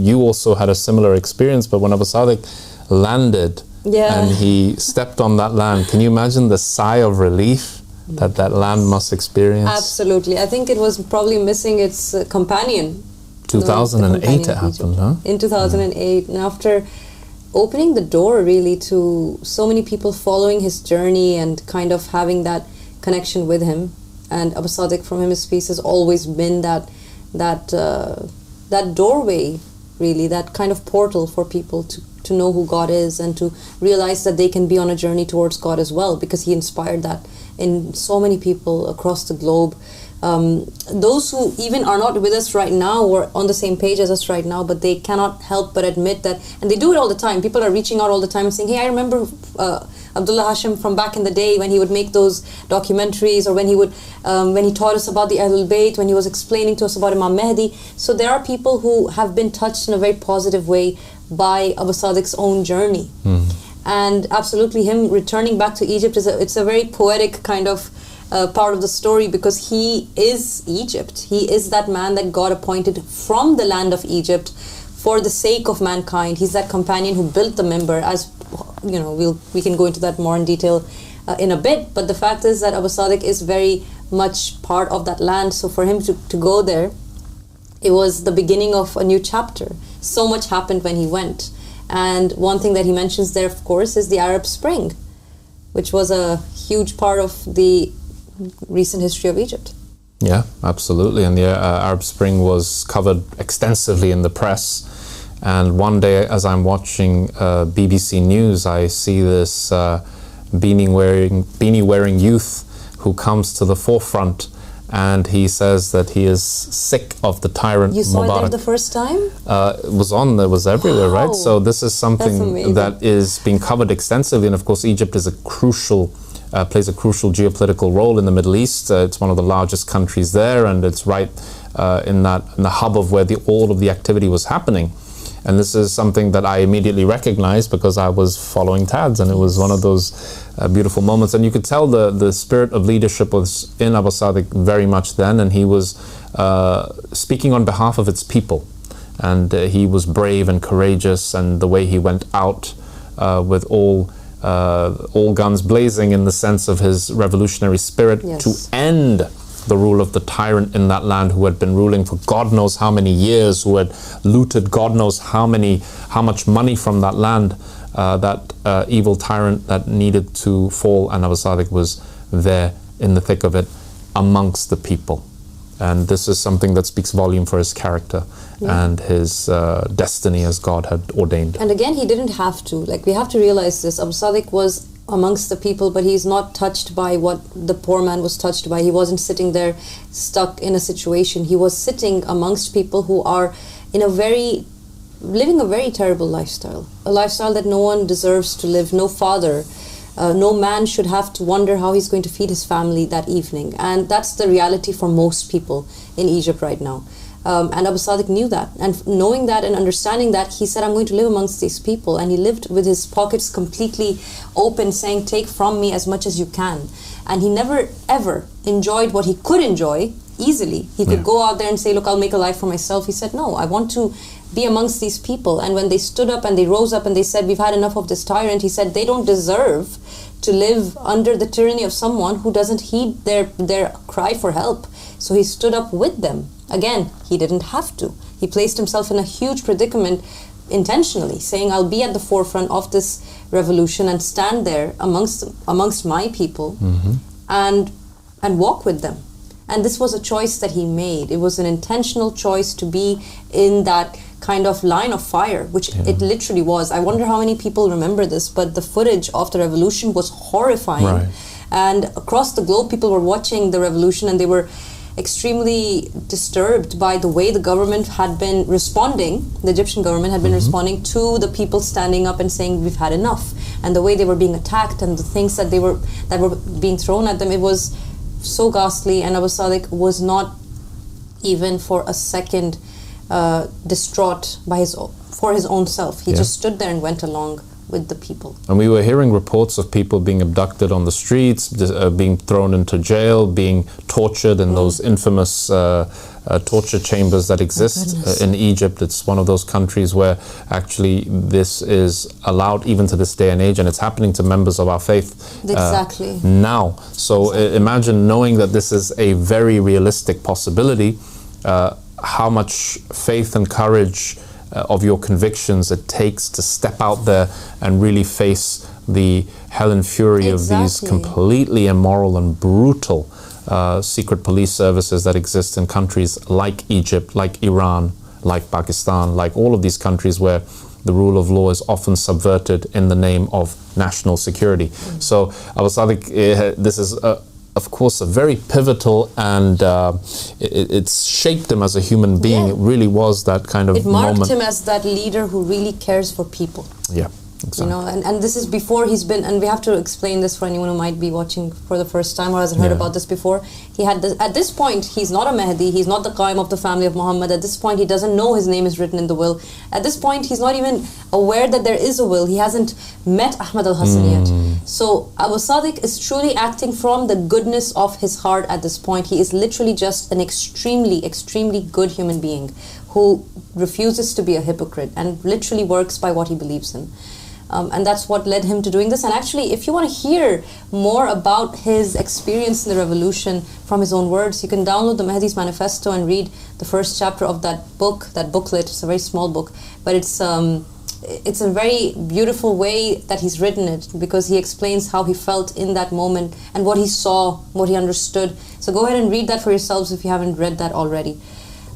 you also had a similar experience, but when Abu Sadiq landed and he stepped on that land, can you imagine the sigh of relief that land must experience? Absolutely. I think it was probably missing its companion. 2008 it happened, huh? In 2008, and after opening the door really to so many people following his journey and kind of having that connection with him. And Abu Sadiq, from him his peace, has always been that doorway, really, that kind of portal for people to know who God is and to realize that they can be on a journey towards God as well, because he inspired that in so many people across the globe. Those who even are not with us right now or on the same page as us right now, but they cannot help but admit that, and they do it all the time. People are reaching out all the time and saying, hey, I remember Abdullah Hashim from back in the day when he would make those documentaries, or when he would when he taught us about the Ahlul Bayt, when he was explaining to us about Imam Mahdi. So there are people who have been touched in a very positive way by Abu Sadiq's own journey. And absolutely, him returning back to Egypt, it's a very poetic kind of part of the story, because he is Egypt. He is that man that God appointed from the land of Egypt for the sake of mankind. He's that companion who built the Mimbar. As you know, we can go into that more in detail in a bit, but the fact is that Abu Sadiq is very much part of that land. So for him to go there, it was the beginning of a new chapter. So much happened when he went. And one thing that he mentions there, of course, is the Arab Spring, which was a huge part of the recent history of Egypt. Yeah, absolutely. And the Arab Spring was covered extensively in the press. And one day, as I'm watching BBC News, I see this beanie-wearing youth who comes to the forefront, and he says that he is sick of the tyrant Mubarak. You saw it there the first time? It was everywhere, Wow. right? So this is something that is being covered extensively. And of course, Egypt is plays a crucial geopolitical role in the Middle East. It's one of the largest countries there, and it's right in the hub of where all of the activity was happening. And this is something that I immediately recognized because I was following TADS, and it was one of those beautiful moments. And you could tell the spirit of leadership was in Abu Sadiq very much then, and he was speaking on behalf of its people. And he was brave and courageous, and the way he went out with all guns blazing in the sense of his revolutionary spirit to end the rule of the tyrant in that land, who had been ruling for God knows how many years, who had looted God knows how much money from that land, that evil tyrant that needed to fall. And Abu Sadiq was there in the thick of it amongst the people. And this is something that speaks volume for his character and his destiny as God had ordained. And again, he didn't have to. Like, we have to realize this. Abu Sadiq was amongst the people, but he's not touched by what the poor man was touched by. He wasn't sitting there stuck in a situation. He was sitting amongst people who are living a very terrible lifestyle. A lifestyle that no one deserves to live. No father, no man should have to wonder how he's going to feed his family that evening. And that's the reality for most people in Egypt right now. And Abu Sadiq knew that. And knowing that and understanding that, he said, I'm going to live amongst these people. And he lived with his pockets completely open, saying, take from me as much as you can. And he never, ever enjoyed what he could enjoy easily. He could go out there and say, look, I'll make a life for myself. He said, no, I want to be amongst these people. And when they stood up and they rose up and they said, we've had enough of this tyrant, he said, they don't deserve to live under the tyranny of someone who doesn't heed their cry for help. So he stood up with them. Again, he didn't have to. He placed himself in a huge predicament intentionally, saying, I'll be at the forefront of this revolution and stand there amongst my people and walk with them. And this was a choice that he made. It was an intentional choice to be in that kind of line of fire, which it literally was. I wonder how many people remember this, but the footage of the revolution was horrifying. Right. And across the globe, people were watching the revolution, and they were extremely disturbed by the way the government had been responding. The Egyptian government had been responding to the people standing up and saying, we've had enough. And the way they were being attacked and the things that were being thrown at them, it was so ghastly. And Abu Sadiq was not even for a second distraught for his own self. He just stood there and went along with the people. And we were hearing reports of people being abducted on the streets, being thrown into jail, being tortured in those infamous torture chambers that exist in Egypt. It's one of those countries where actually this is allowed even to this day and age, and it's happening to members of our faith now. So imagine knowing that this is a very realistic possibility, how much faith and courage of your convictions it takes to step out there and really face the hell and fury of these completely immoral and brutal secret police services that exist in countries like Egypt, like Iran, like Pakistan, like all of these countries where the rule of law is often subverted in the name of national security. So Abu Sadiq, this is of course, a very pivotal, and it's shaped him as a human being. It really was that kind of moment. It marked him as that leader who really cares for people. Yeah, exactly. You know, and this is before he's been, and we have to explain this for anyone who might be watching for the first time or hasn't heard about this before. He had this, at this point, he's not a Mahdi, he's not the Qaim of the family of Muhammad. At this point, he doesn't know his name is written in the will. At this point, he's not even aware that there is a will. He hasn't met Ahmad al-Hassan yet. So Abu Sadiq is truly acting from the goodness of his heart at this point. He is literally just an extremely, extremely good human being who refuses to be a hypocrite and literally works by what he believes in. And that's what led him to doing this. And actually, if you want to hear more about his experience in the revolution from his own words, you can download the Mahdi's Manifesto and read the first chapter of that book, that booklet. It's a very small book, but it's it's a very beautiful way that he's written it, because he explains how he felt in that moment and what he saw, what he understood. So go ahead and read that for yourselves if you haven't read that already.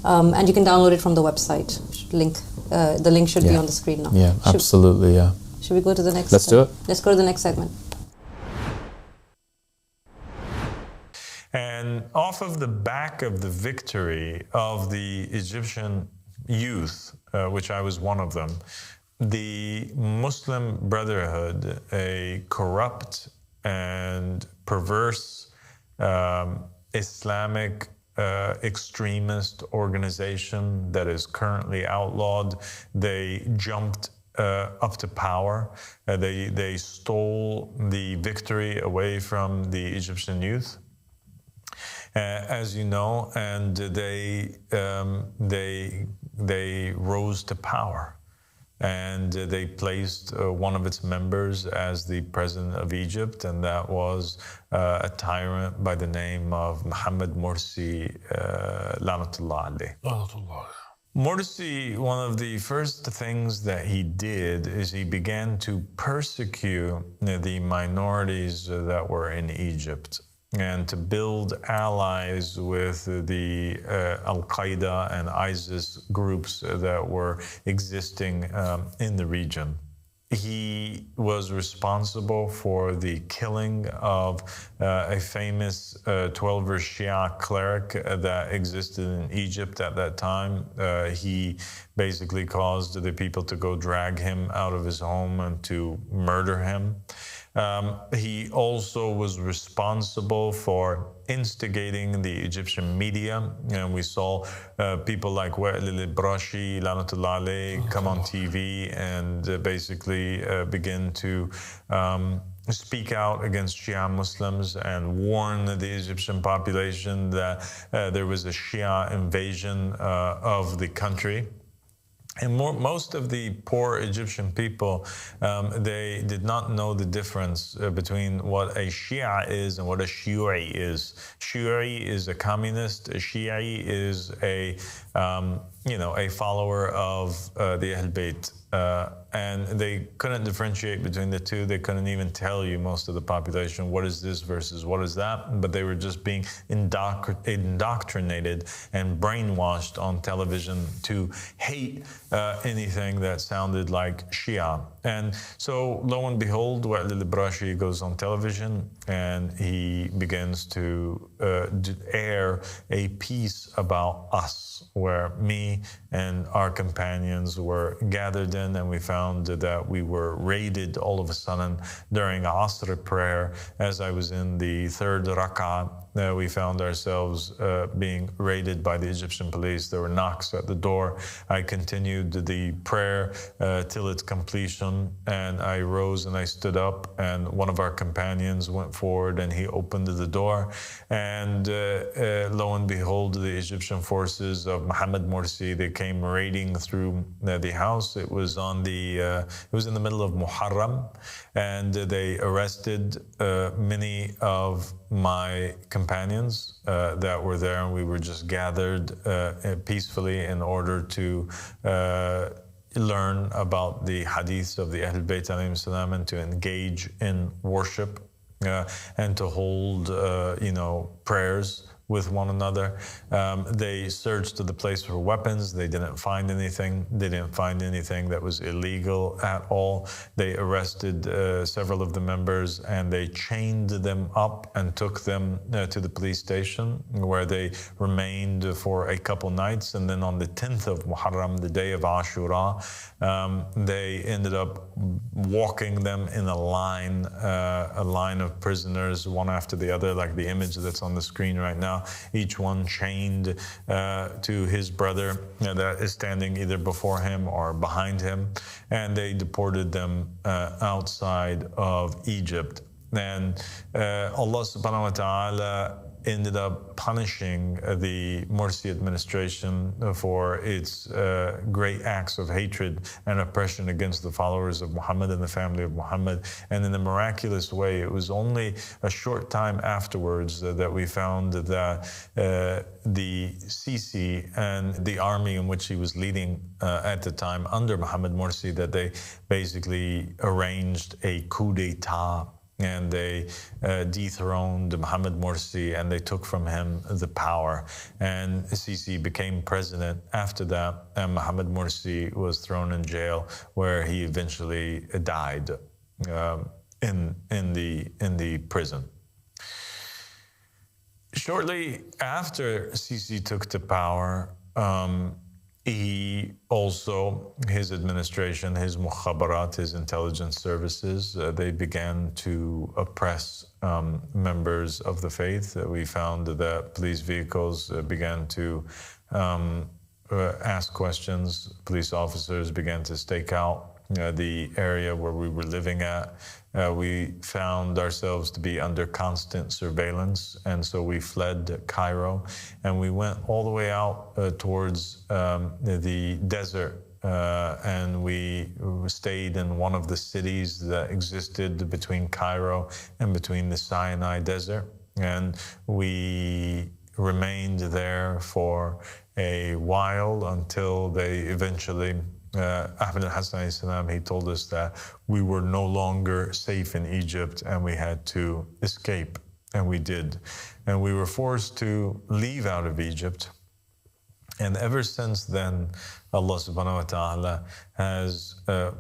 And you can download it from the website. The link should be on the screen now. Yeah, absolutely, yeah. Should we go to the next Let's do it. Let's go to the next segment. And off of the back of the victory of the Egyptian youth, which I was one of them, the Muslim Brotherhood, a corrupt and perverse Islamic extremist organization that is currently outlawed, they jumped up to power. They stole the victory away from the Egyptian youth, as you know, and they rose to power. And they placed one of its members as the president of Egypt, and that was a tyrant by the name of Mohammed Morsi, Lanatullah alayh. Morsi, one of the first things that he did is he began to persecute the minorities that were in Egypt, and to build allies with the Al-Qaeda and ISIS groups that were existing in the region. He was responsible for the killing of a famous 12-verse Shia cleric that existed in Egypt at that time. He basically caused the people to go drag him out of his home and to murder him. He also was responsible for instigating the Egyptian media. And we saw people like Osiris Lanatullah alayh come on TV and basically begin to speak out against Shia Muslims and warn the Egyptian population that there was a Shia invasion of the country. And most of the poor Egyptian people, they did not know the difference between what a Shia is and what a Shi'i is. Shi'i is a communist. A Shi'i is a follower of the Ahl Bayt. And they couldn't differentiate between the two. They couldn't even tell you, most of the population, what is this versus what is that. But they were just being indoctrinated and brainwashed on television to hate anything that sounded like Shia. And so, lo and behold, Wa'il al-Brashi goes on television and he begins to air a piece about us, where me and our companions were gathered in, and we found that we were raided all of a sudden during Asr prayer. As I was in the third rak'ah, we found ourselves being raided by the Egyptian police. There were knocks at the door. I continued the prayer till its completion, and I rose and I stood up, and one of our companions went forward and he opened the door, and lo and behold, the Egyptian forces of Mohammed Morsi, they came raiding through the house. It was in the middle of Muharram, and they arrested many of my companions that were there, and we were just gathered peacefully in order to learn about the hadiths of the Ahl Bayt alayhim salam, and to engage in worship and to hold prayers with one another. They searched the place for weapons. They didn't find anything. They didn't find anything that was illegal at all. They arrested several of the members, and they chained them up and took them to the police station, where they remained for a couple nights. And then on the 10th of Muharram, the day of Ashura, they ended up walking them in a line of prisoners, one after the other, like the image that's on the screen right now. Each one chained to his brother that is standing either before him or behind him, and they deported them outside of Egypt. And Allah subhanahu wa ta'ala ended up punishing the Morsi administration for its great acts of hatred and oppression against the followers of Muhammad and the family of Muhammad. And in a miraculous way, it was only a short time afterwards that we found that the Sisi and the army in which he was leading at the time under Mohammed Morsi, that they basically arranged a coup d'etat, and they dethroned Mohammed Morsi, and they took from him the power. And Sisi became president after that, and Mohammed Morsi was thrown in jail, where he eventually died in the prison. Shortly after Sisi took to power, he also, his administration, his mukhabarat, his intelligence services, they began to oppress members of the faith. We found that police vehicles began to ask questions. Police officers began to stake out the area where we were living at. We found ourselves to be under constant surveillance, and so we fled Cairo, and we went all the way out towards the desert, and we stayed in one of the cities that existed between Cairo and between the Sinai Desert, and we remained there for a while until they eventually Ahmed al-Hassan, he told us that we were no longer safe in Egypt and we had to escape, and we did. And we were forced to leave out of Egypt. And ever since then, Allah subhanahu wa ta'ala has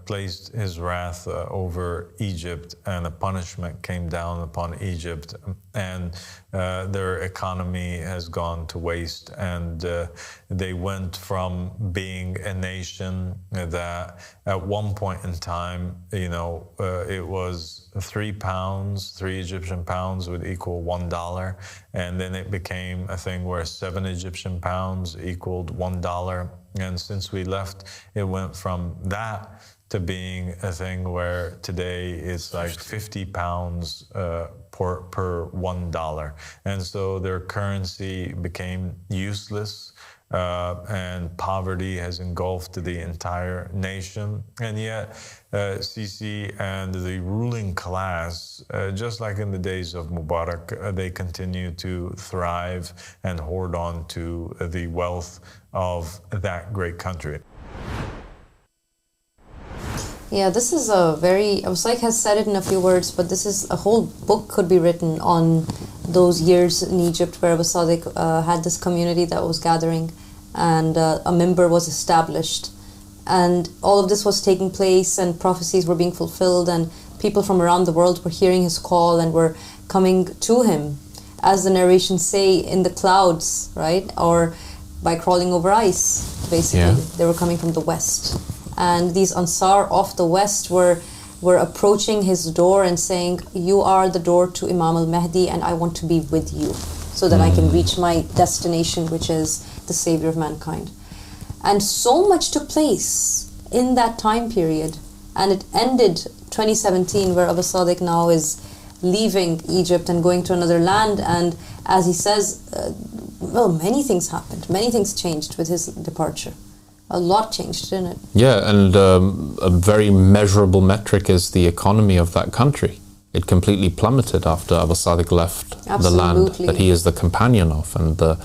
placed his wrath over Egypt, and a punishment came down upon Egypt, and their economy has gone to waste, and they went from being a nation that at one point in time, it was 3 pounds, 3 Egyptian pounds would equal $1, and then it became a thing where 7 Egyptian pounds equaled $1. And since we left, it went from that to being a thing where today it's like 50 pounds per $1. And so their currency became useless, and poverty has engulfed the entire nation. And yet Sisi and the ruling class, just like in the days of Mubarak, they continue to thrive and hoard on to the wealth of that great country. Yeah, this is a very, Abusalik has said it in a few words, but this is a whole book could be written on those years in Egypt where Abu Sadiq had this community that was gathering, and a member was established, and all of this was taking place, and prophecies were being fulfilled, and people from around the world were hearing his call and were coming to him, as the narrations say, in the clouds, right? Or by crawling over ice, basically. Yeah. They were coming from the west. And these Ansar of the west were approaching his door and saying, you are the door to Imam al-Mahdi, and I want to be with you so that I can reach my destination, which is the savior of mankind. And so much took place in that time period, and it ended 2017, where Abu Sadiq now is leaving Egypt and going to another land. And as he says, many things happened, many things changed with his departure. A lot changed, didn't it? Yeah, and a very measurable metric is the economy of that country. It completely plummeted after Abu Sadiq left the land that he is the companion of, and the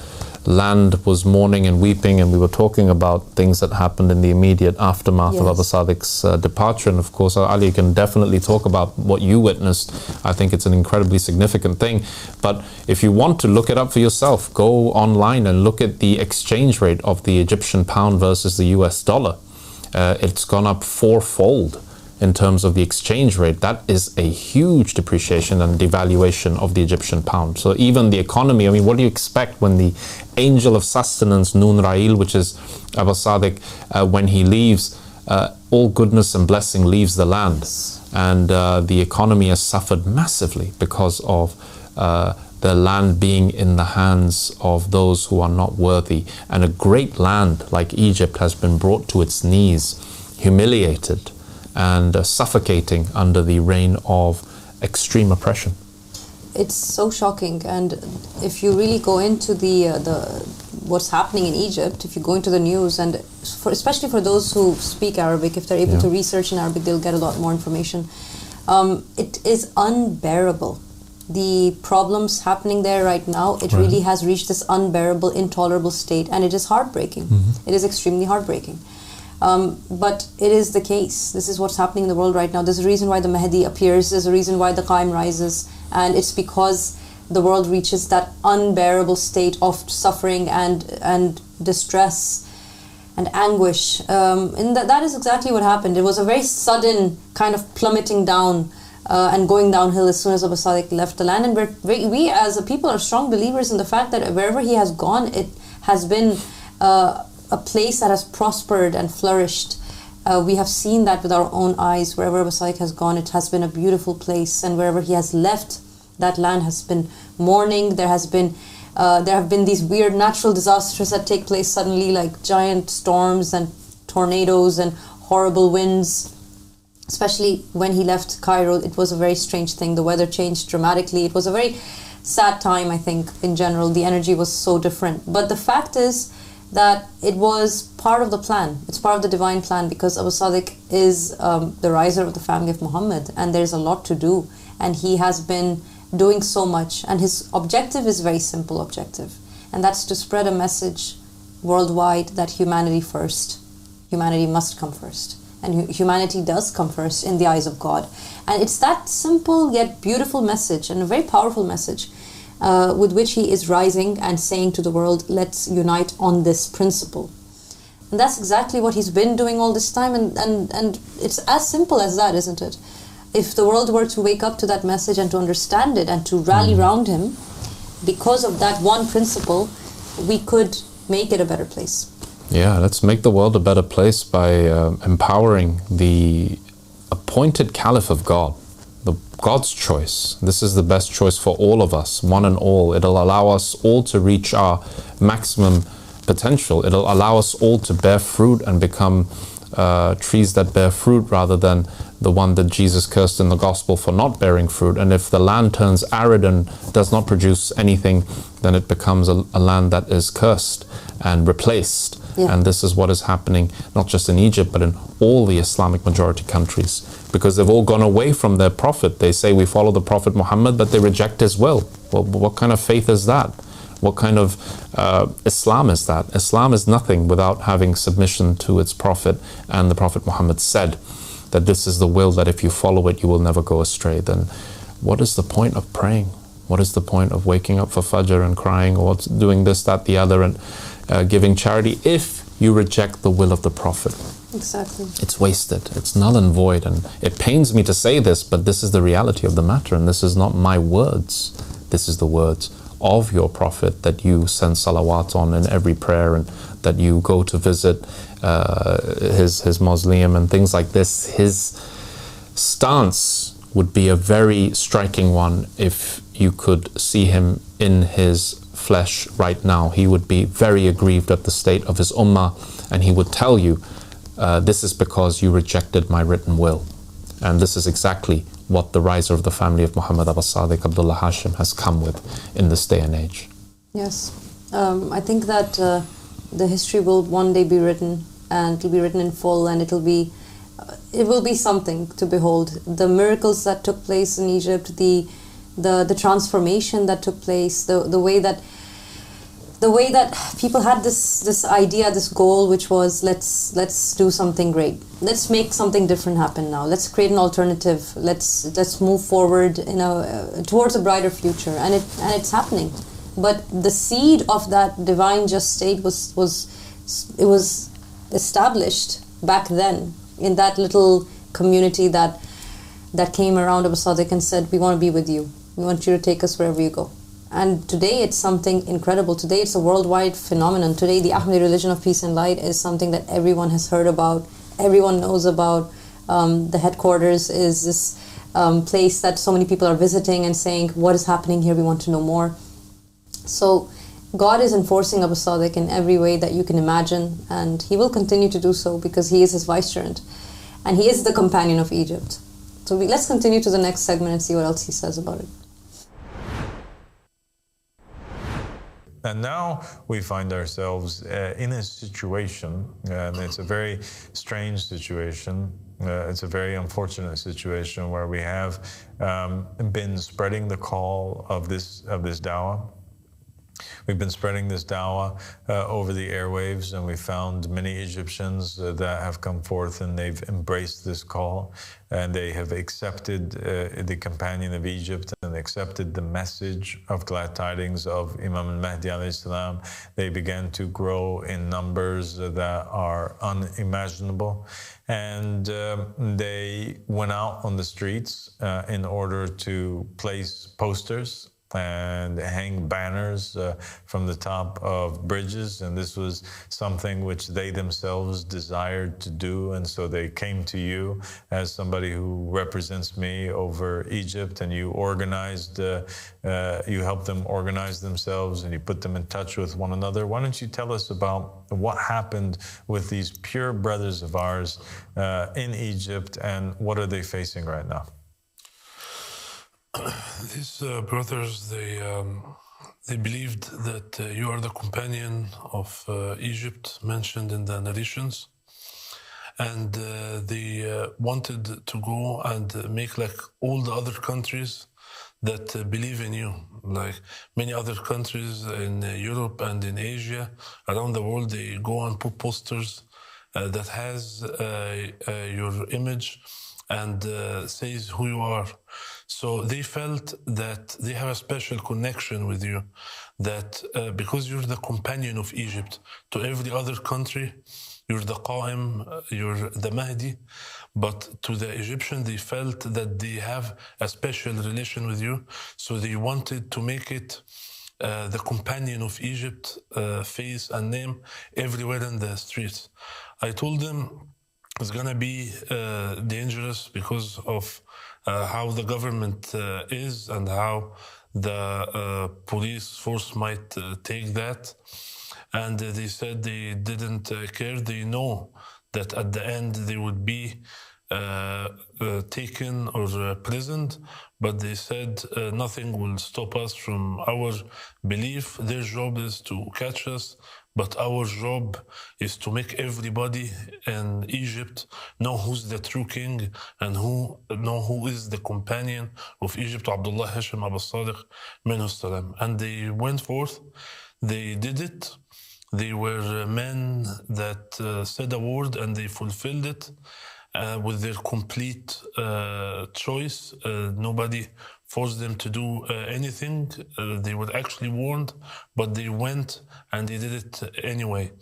land was mourning and weeping, and we were talking about things that happened in the immediate aftermath of Abu Sadiq's departure. And of course, Ali can definitely talk about what you witnessed. I think it's an incredibly significant thing. But if you want to look it up for yourself, go online and look at the exchange rate of the Egyptian pound versus the US dollar. It's gone up 4-fold in terms of the exchange rate. That is a huge depreciation and devaluation of the Egyptian pound. So even the economy, I mean, what do you expect when the angel of sustenance, Nun Ra'il, which is Abu Sadiq, when he leaves, all goodness and blessing leaves the land. And the economy has suffered massively because of the land being in the hands of those who are not worthy. And a great land like Egypt has been brought to its knees, humiliated, and suffocating under the reign of extreme oppression. it's so shocking. And if you really go into the what's happening in Egypt, if you go into the news, and especially for those who speak Arabic, if they're able to research in Arabic, they'll get a lot more information. It is unbearable. The problems happening there right now, it really has reached this unbearable, intolerable state, and it is heartbreaking. It is extremely heartbreaking. But it is the case. This is what's happening in the world right now. There's a reason why the Mahdi appears. There's a reason why the Qaim rises. And it's because the world reaches that unbearable state of suffering and distress and anguish. And that is exactly what happened. It was a very sudden kind of plummeting down and going downhill as soon as Abu Sadiq left the land. And we as a people are strong believers in the fact that wherever he has gone, it has been a place that has prospered and flourished. We have seen that with our own eyes. Wherever Abu Sadiq has gone, it has been a beautiful place. And wherever he has left, that land has been mourning. There have been these weird natural disasters that take place suddenly, like giant storms and tornadoes and horrible winds. Especially when he left Cairo, it was a very strange thing. The weather changed dramatically. It was a very sad time, I think, in general. The energy was so different. But the fact is that it was part of the plan. It's part of the divine plan, because Abu Sadiq is the riser of the family of Muhammad, and there's a lot to do. And he has been doing so much, and his objective is a very simple objective, and that's to spread a message worldwide that humanity first. Humanity must come first, and humanity does come first in the eyes of God. And it's that simple yet beautiful message, and a very powerful message, with which he is rising and saying to the world, let's unite on this principle. And that's exactly what he's been doing all this time, and it's as simple as that, isn't it? If the world were to wake up to that message and to understand it and to rally around him, because of that one principle, we could make it a better place. Yeah, let's make the world a better place by empowering the appointed Caliph of God, God's choice. This is the best choice for all of us, one and all. It'll allow us all to reach our maximum potential. It'll allow us all to bear fruit and become trees that bear fruit, rather than the one that Jesus cursed in the gospel for not bearing fruit. And if the land turns arid and does not produce anything, then it becomes a land that is cursed and replaced. And this is what is happening not just in Egypt, but in all the Islamic majority countries, because they've all gone away from their prophet. They say we follow the Prophet Muhammad, but they reject his will. Well, what kind of faith is that? What kind of Islam is that? Islam is nothing without having submission to its prophet. And the Prophet Muhammad said that this is the will, that if you follow it, you will never go astray. Then what is the point of praying? What is the point of waking up for Fajr and crying, or doing this, that, the other, and giving charity, if you reject the will of the Prophet? Exactly. It's wasted. It's null and void. And it pains me to say this, but this is the reality of the matter. And this is not my words. This is the words of your Prophet that you send salawat on in every prayer, and that you go to visit his mausoleum and things like this. His stance would be a very striking one if you could see him in his flesh right now. He would be very aggrieved at the state of his ummah, and he would tell you, this is because you rejected my written will. And this is exactly what the riser of the family of Muhammad Abu Sadiq Abdullah Hashim has come with in this day and age. Yes. I think that the history will one day be written, and it will be written in full, and it will be something to behold. The miracles that took place in Egypt, the transformation that took place, the way that people had this idea, this goal, which was let's do something great. Let's make something different happen now. Let's create an alternative. Let's move forward towards a brighter future, and it's happening. But the seed of that divine just state was established back then in that little community that came around Abu Sadiq and said, we want to be with you. We want you to take us wherever you go. And today it's something incredible. Today it's a worldwide phenomenon. Today the Ahmadi religion of peace and light is something that everyone has heard about, everyone knows about. The headquarters is this place that so many people are visiting and saying, what is happening here? We want to know more. So God is enforcing Abu Sadiq in every way that you can imagine, and he will continue to do so because he is his vicegerent and he is the companion of Egypt. So let's continue to the next segment and see what else he says about it. And now we find ourselves in a situation, and it's a very strange situation. It's a very unfortunate situation where we have been spreading the call of this dawah. We've been spreading this dawah over the airwaves, and we found many Egyptians that have come forth and they've embraced this call, and they have accepted the companion of Egypt and accepted the message of glad tidings of Imam al-Mahdi alayhi salam. They began to grow in numbers that are unimaginable, and they went out on the streets in order to place posters and hang banners from the top of bridges, and this was something which they themselves desired to do, and so they came to you as somebody who represents me over Egypt, and you organized, you helped them organize themselves, and you put them in touch with one another. Why don't you tell us about what happened with these pure brothers of ours in Egypt, and what are they facing right now? These brothers, they believed that you are the companion of Egypt mentioned in the narrations, and they wanted to go and make like all the other countries that believe in you. Like many other countries in Europe and in Asia, around the world, they go and put posters that has your image and says who you are. So they felt that they have a special connection with you, that because you're the companion of Egypt to every other country, you're the Qa'im, you're the Mahdi, but to the Egyptian, they felt that they have a special relation with you, so they wanted to make it the companion of Egypt face and name everywhere in the streets. I told them it's gonna be dangerous because of how the government is and how the police force might take that. And they said they didn't care. They know that at the end they would be taken or imprisoned, but they said nothing will stop us from our belief. Their job is to catch us, but our job is to make everybody in Egypt know who's the true king and know who is the companion of Egypt, Abdullah Hashim Abu Sadiq minhu salam. And they went forth, they did it. They were men that said a word and they fulfilled it with their complete choice. Nobody forced them to do anything. They were actually warned, but they went and they did it anyway.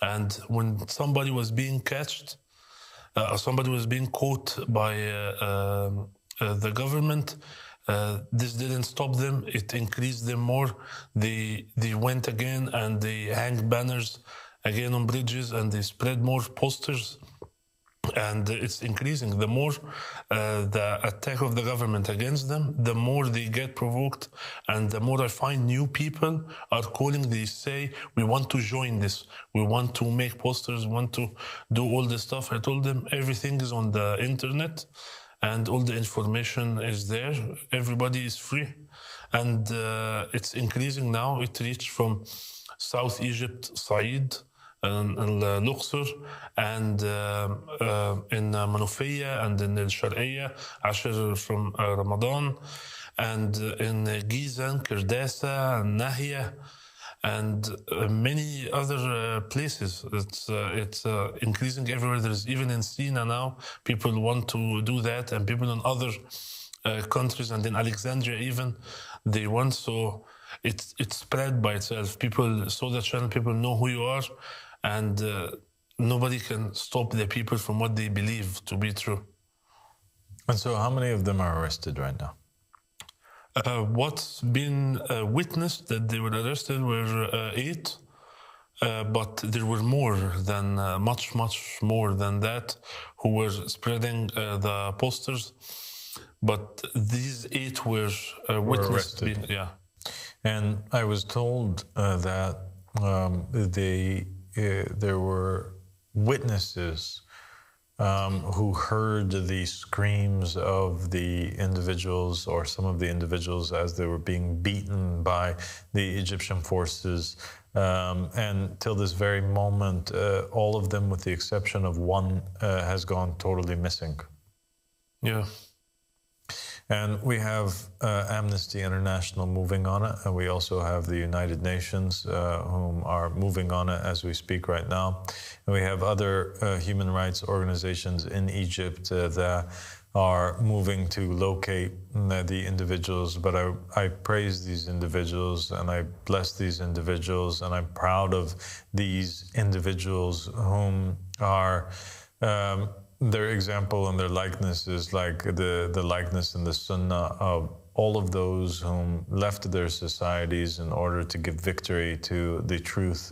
And when somebody was being catched, somebody was being caught by the government, this didn't stop them. It increased them more. They went again and they hang banners again on bridges and they spread more posters. And it's increasing. The more the attack of the government against them, the more they get provoked, and the more I find new people are calling. They say, we want to join this. We want to make posters, want to do all this stuff. I told them everything is on the internet and all the information is there. Everybody is free. And it's increasing now. It reached from South Egypt, Said, and Luxor, and in Manufiyya, and in Shar'iyya, Asher from Ramadan, and in Gizan, Kirdasa, and Nahia, and many other places. It's increasing everywhere. There's even in Sina now, people want to do that, and people in other countries, and in Alexandria even, they want. So it's spread by itself. People saw the channel, people know who you are, and nobody can stop the people from what they believe to be true. And so how many of them are arrested right now? What's been witnessed that they were arrested were 8, but there were more than, much more than that, who were spreading the posters. But these 8 were witnessed. Arrested. Yeah. And I was told that there were witnesses who heard the screams of the individuals or some of the individuals as they were being beaten by the Egyptian forces. And till this very moment, all of them, with the exception of one, has gone totally missing. Yeah. And we have Amnesty International moving on it, and we also have the United Nations whom are moving on it as we speak right now. And we have other human rights organizations in Egypt that are moving to locate the individuals. But I praise these individuals and I bless these individuals, and I'm proud of these individuals whom are their example and their likeness is like the likeness in the Sunnah of all of those whom left their societies in order to give victory to the truth,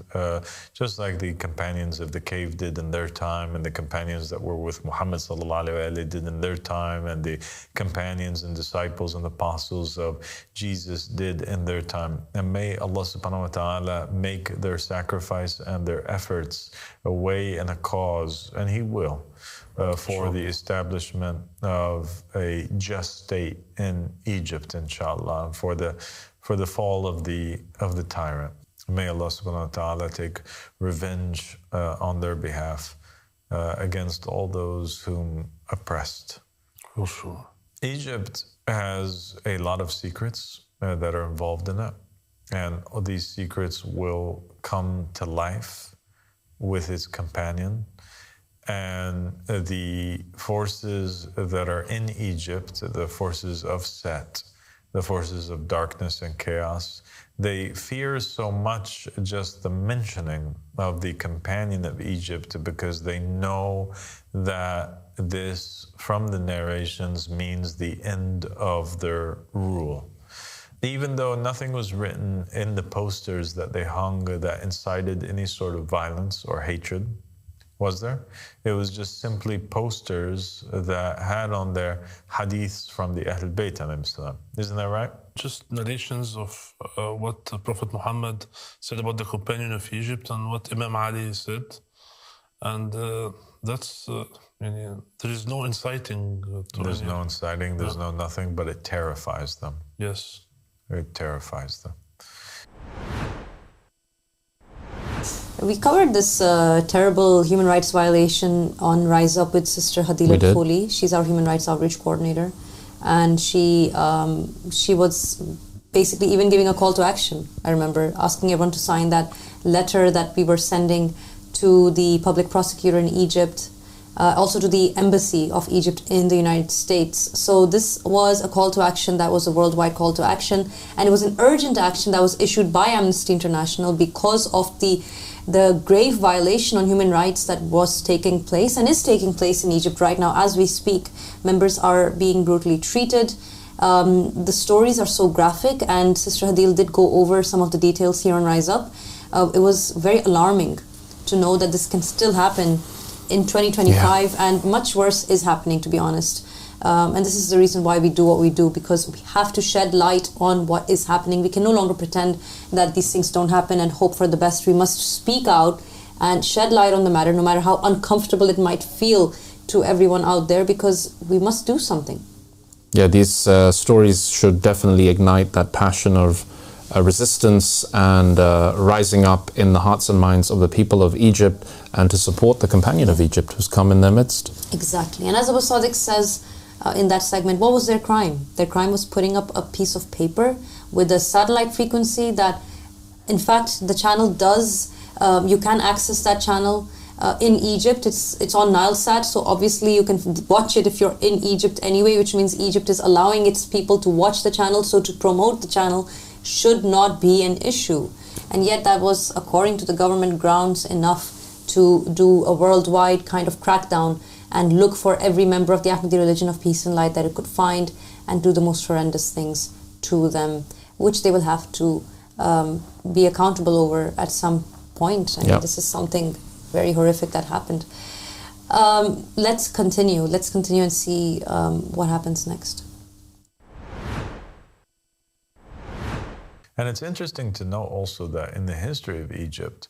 just like the companions of the cave did in their time, and the companions that were with Muhammad sallallahu alaihi wasallam did in their time, and the companions and disciples and apostles of Jesus did in their time. And may Allah subhanahu wa ta'ala make their sacrifice and their efforts a way and a cause, and He will, for the establishment of a just state in Egypt, inshallah, for the fall of the tyrant. May Allah subhanahu wa ta'ala take revenge on their behalf against all those whom oppressed. For sure. Egypt has a lot of secrets that are involved in it, and all these secrets will come to life with its companion. And the forces that are in Egypt, the forces of Set, the forces of darkness and chaos, they fear so much just the mentioning of the companion of Egypt, because they know that this, from the narrations, means the end of their rule. Even though nothing was written in the posters that they hung that incited any sort of violence or hatred, was there? It was just simply posters that had on their hadiths from the Ahl Bayt alayhim salam. Isn't that right? Just narrations of what Prophet Muhammad said about the companion of Egypt and what Imam Ali said. And that's, there is no inciting. There's no inciting, there's no nothing, but it terrifies them. Yes. It terrifies them. We covered this terrible human rights violation on Rise Up with Sister Hadila Kholi. She's our human rights outreach coordinator, and she was basically even giving a call to action. I remember asking everyone to sign that letter that we were sending to the public prosecutor in Egypt, also to the embassy of Egypt in the United States. So this was a call to action that was a worldwide call to action, and it was an urgent action that was issued by Amnesty International because of the grave violation on human rights that was taking place and is taking place in Egypt right now as we speak. Members are being brutally treated. The stories are so graphic, and Sister Hadil did go over some of the details here on Rise Up. It was very alarming to know that this can still happen in 2025, and much worse is happening, to be honest. And this is the reason why we do what we do, because we have to shed light on what is happening. We can no longer pretend that these things don't happen and hope for the best. We must speak out and shed light on the matter, no matter how uncomfortable it might feel to everyone out there, because we must do something. Yeah, these stories should definitely ignite that passion of resistance and rising up in the hearts and minds of the people of Egypt, and to support the companion of Egypt who's come in their midst. Exactly. And as Abu Sadiq says in that segment, what was their crime? Their crime was putting up a piece of paper with a satellite frequency that, in fact, the channel does, you can access that channel in Egypt. It's on Nilesat, so obviously you can watch it if you're in Egypt anyway, which means Egypt is allowing its people to watch the channel, so to promote the channel should not be an issue. And yet that was, according to the government, grounds enough to do a worldwide kind of crackdown and look for every member of the Ahmadi religion of peace and light that it could find and do the most horrendous things to them, which they will have to be accountable over at some point. I mean, this is something very horrific that happened. Let's continue and see what happens next. And it's interesting to know also that in the history of Egypt,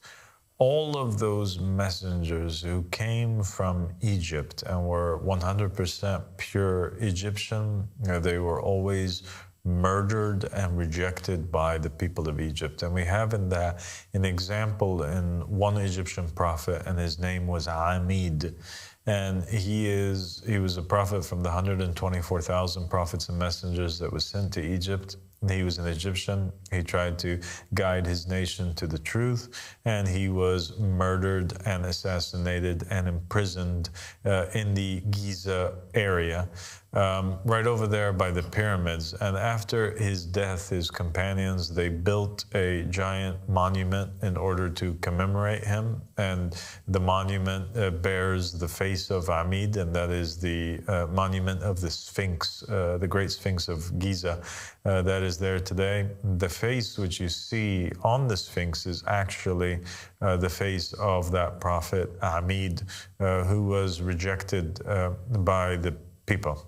all of those messengers who came from Egypt and were 100% pure Egyptian, they were always murdered and rejected by the people of Egypt. And we have in that an example in one Egyptian prophet, and his name was Amid. And he was a prophet from the 124,000 prophets and messengers that was sent to Egypt. He was an Egyptian. He tried to guide his nation to the truth, and he was murdered and assassinated and imprisoned in the Giza area, right over there by the pyramids. And after his death, his companions, they built a giant monument in order to commemorate him. And the monument bears the face of Amid, and that is the monument of the Sphinx, the Great Sphinx of Giza, that is there today. The face which you see on the Sphinx is actually the face of that prophet Amid, who was rejected by the people.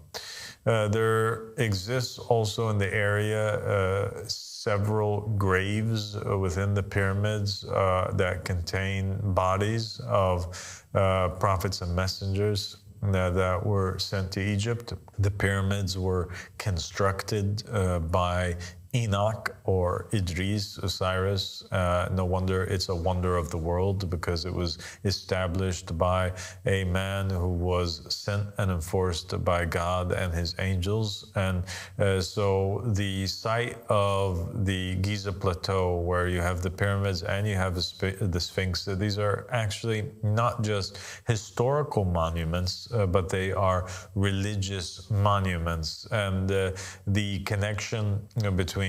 There exists also in the area several graves within the pyramids that contain bodies of prophets and messengers that were sent to Egypt. The pyramids were constructed by Enoch or Idris, Osiris. No wonder it's a wonder of the world, because it was established by a man who was sent and enforced by God and his angels. And so the site of the Giza Plateau, where you have the pyramids and you have the Sphinx, these are actually not just historical monuments, but they are religious monuments. And the connection between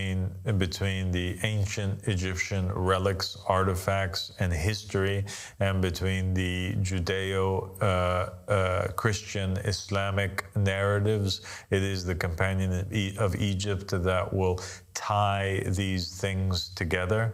the ancient Egyptian relics, artifacts, and history, and between the Judeo-Christian Islamic narratives. It is the companion of Egypt that will tie these things together.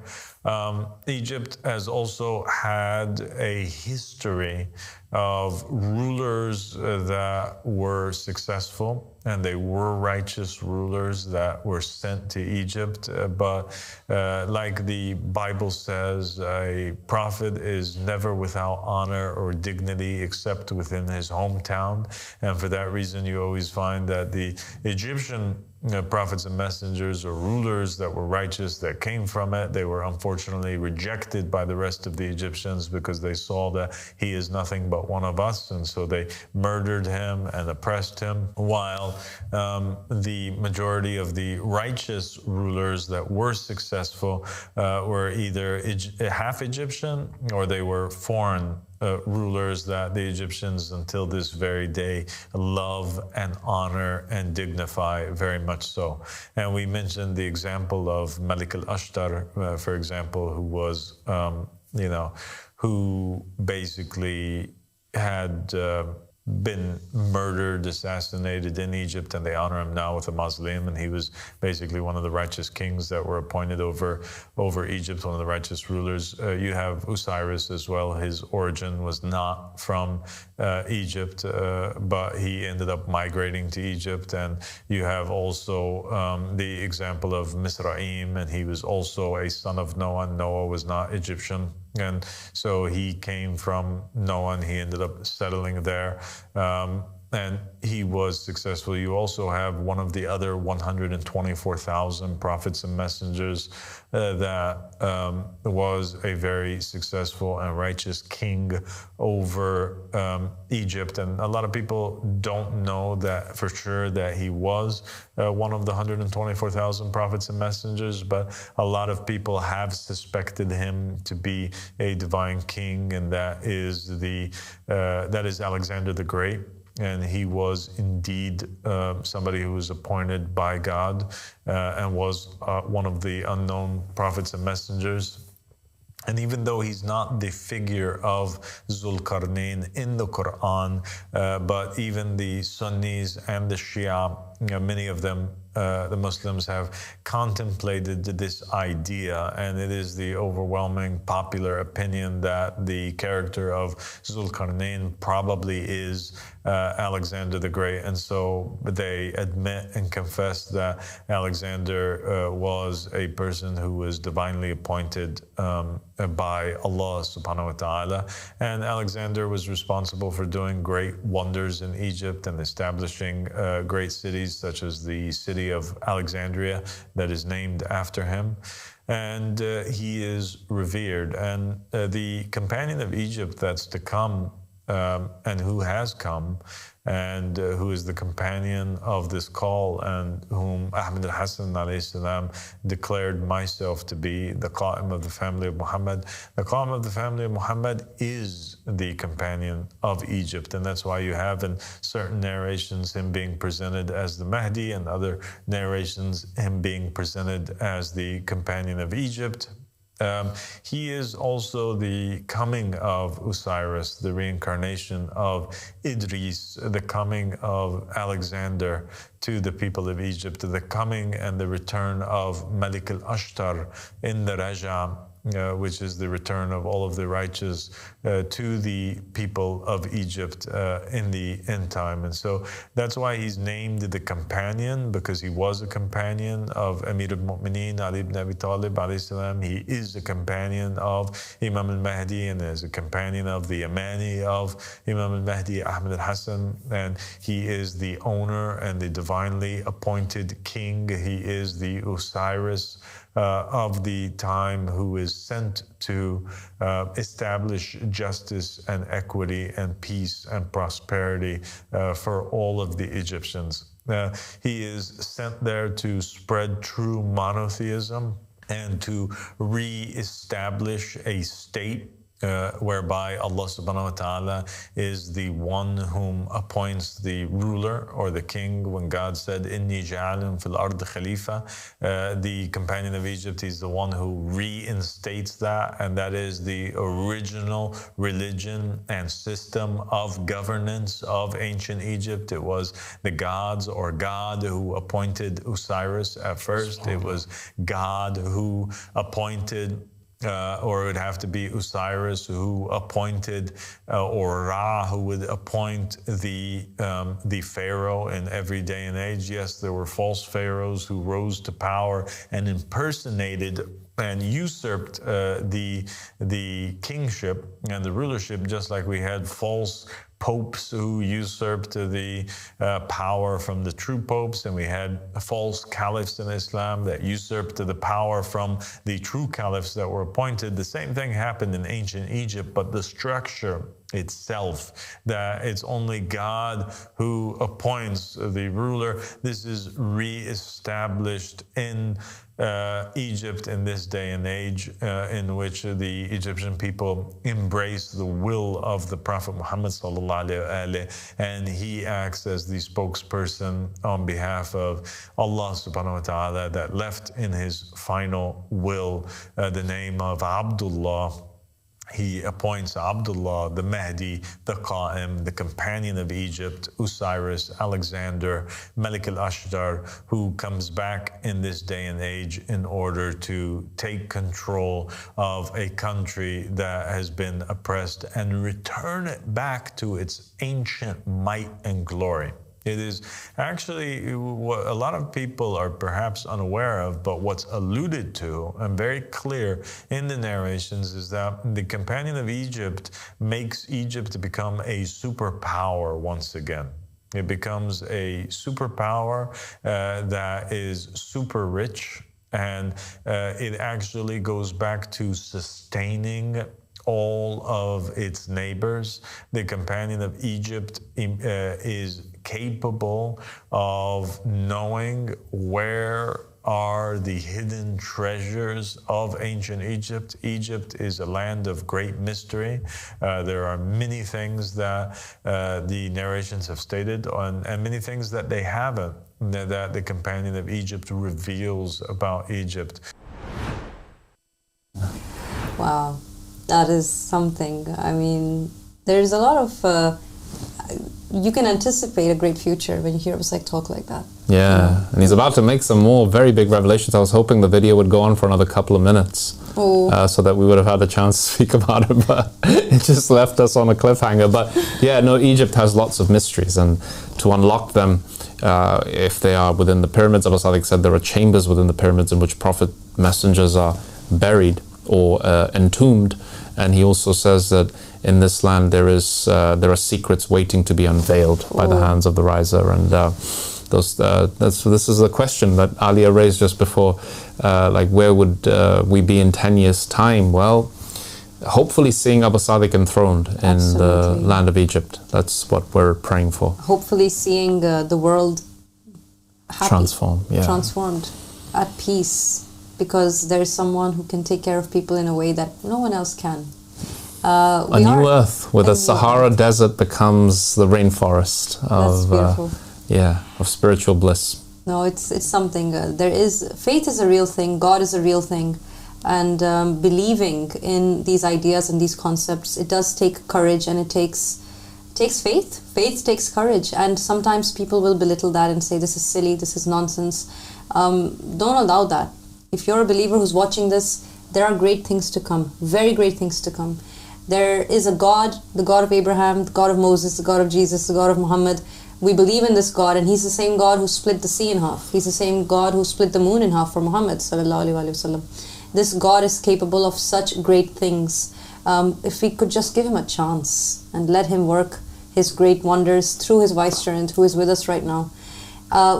Egypt has also had a history of rulers that were successful, and they were righteous rulers that were sent to Egypt. But like the Bible says, a prophet is never without honor or dignity except within his hometown. And for that reason, you always find that the Egyptian prophets and messengers or rulers that were righteous that came from it, they were unfortunately rejected by the rest of the Egyptians, because they saw that he is nothing but one of us, and so they murdered him and oppressed him, while the majority of the righteous rulers that were successful were either half Egyptian or they were foreign rulers that the Egyptians until this very day love and honor and dignify very much so. And we mentioned the example of Malik al-Ashtar, for example, who was, who basically had been murdered, assassinated in Egypt, and they honor him now with a mausoleum. And he was basically one of the righteous kings that were appointed over Egypt, one of the righteous rulers. You have Osiris as well. His origin was not from Egypt, but he ended up migrating to Egypt. And you have also the example of Misraim, and he was also a son of Noah. Noah was not Egyptian. And so he came from Noah, and he ended up settling there. And he was successful. You also have one of the other 124,000 prophets and messengers that was a very successful and righteous king over Egypt. And a lot of people don't know that for sure that he was one of the 124,000 prophets and messengers, but a lot of people have suspected him to be a divine king, and that is Alexander the Great. And he was indeed somebody who was appointed by God and was one of the unknown prophets and messengers. And even though he's not the figure of Zulqarnain in the Quran, but even the Sunnis and the Shia many of them, the Muslims, have contemplated this idea, and it is the overwhelming popular opinion that the character of Zulqarnain probably is Alexander the Great, and so they admit and confess that Alexander was a person who was divinely appointed by Allah subhanahu wa ta'ala, and Alexander was responsible for doing great wonders in Egypt and establishing great cities such as the city of Alexandria that is named after him. And he is revered. And the companion of Egypt that's to come and who has come and who is the companion of this call and whom Ahmed al-Hassan alayhi salam declared myself to be, the Qa'im of the family of Muhammad. The Qa'im of the family of Muhammad is the companion of Egypt, and that's why you have in certain narrations him being presented as the Mahdi, and other narrations him being presented as the companion of Egypt. He is also the coming of Osiris, the reincarnation of Idris, the coming of Alexander to the people of Egypt, the coming and the return of Malik al-Ashtar in the Raja, which is the return of all of the righteous to the people of Egypt in the end time. And so that's why he's named the companion, because he was a companion of Amir al-Mu'mineen Ali ibn Abi Talib alayhi salam. He is a companion of Imam al-Mahdi and is a companion of the Amani of Imam al-Mahdi, Ahmed al-Hassan, and he is the owner and the divinely appointed king. He is the Osiris of the time, who is sent to establish justice and equity and peace and prosperity for all of the Egyptians. He is sent there to spread true monotheism and to re-establish a state whereby Allah subhanahu wa ta'ala is the one whom appoints the ruler or the king. When God said, Inni ja'alun fil ard khalifa, the companion of Egypt is the one who reinstates that, and that is the original religion and system of governance of ancient Egypt. It was the gods or God who appointed Osiris at first. It was God who appointed or it would have to be Osiris who appointed, or Ra who would appoint the pharaoh in every day and age. Yes, there were false pharaohs who rose to power and impersonated and usurped the kingship and the rulership, just like we had false popes who usurped the power from the true popes, and we had false caliphs in Islam that usurped the power from the true caliphs that were appointed. The same thing happened in ancient Egypt, but the structure itself, that it's only God who appoints the ruler. This is re-established in Egypt in this day and age, in which the Egyptian people embrace the will of the Prophet Muhammad sallallahu alaihi wasallam, and he acts as the spokesperson on behalf of Allah subhanahu wa ta'ala, that left in his final will the name of Abdullah. He appoints Abdullah, the Mahdi, the Qa'im, the companion of Egypt, Osiris, Alexander, Malik al-Ashtar, who comes back in this day and age in order to take control of a country that has been oppressed and return it back to its ancient might and glory. It is actually what a lot of people are perhaps unaware of, but what's alluded to and very clear in the narrations is that the companion of Egypt makes Egypt become a superpower once again. It becomes a superpower that is super rich, and it actually goes back to sustaining all of its neighbors. The companion of Egypt is capable of knowing where are the hidden treasures of ancient Egypt. Egypt is a land of great mystery. There are many things that the narrations have stated and many things that they haven't, that the companion of Egypt reveals about Egypt. Wow. That is something. I mean, there's a lot of you can anticipate a great future when you hear Abasalik talk like that. Yeah, and he's about to make some more very big revelations. I was hoping the video would go on for another couple of minutes. So that we would have had a chance to speak about it, but it just left us on a cliffhanger. But yeah, no, Egypt has lots of mysteries, and to unlock them, if they are within the pyramids, Abu Sadiq said there are chambers within the pyramids in which prophet messengers are buried or entombed, and he also says that in this land there are secrets waiting to be unveiled by the hands of the riser, and this is a question that Alia raised just before, like where would we be in 10 years' time? Well, hopefully seeing Abu Sadiq enthroned in the land of Egypt. That's what we're praying for. Hopefully seeing the world happy, transformed, at peace, because there is someone who can take care of people in a way that no one else can. A new earth where the Sahara Desert becomes the rainforest of spiritual bliss. No, it's something. Faith is a real thing. God is a real thing, and believing in these ideas and these concepts, it does take courage, and it takes faith. Faith takes courage, and sometimes people will belittle that and say this is silly, this is nonsense. Don't allow that. If you're a believer who's watching this, there are great things to come, very great things to come. There is a God, the God of Abraham, the God of Moses, the God of Jesus, the God of Muhammad. We believe in this God, and He's the same God who split the sea in half. He's the same God who split the moon in half for Muhammad sallallahu alaihi wasallam. This God is capable of such great things. If we could just give Him a chance and let Him work His great wonders through His vicegerent who is with us right now.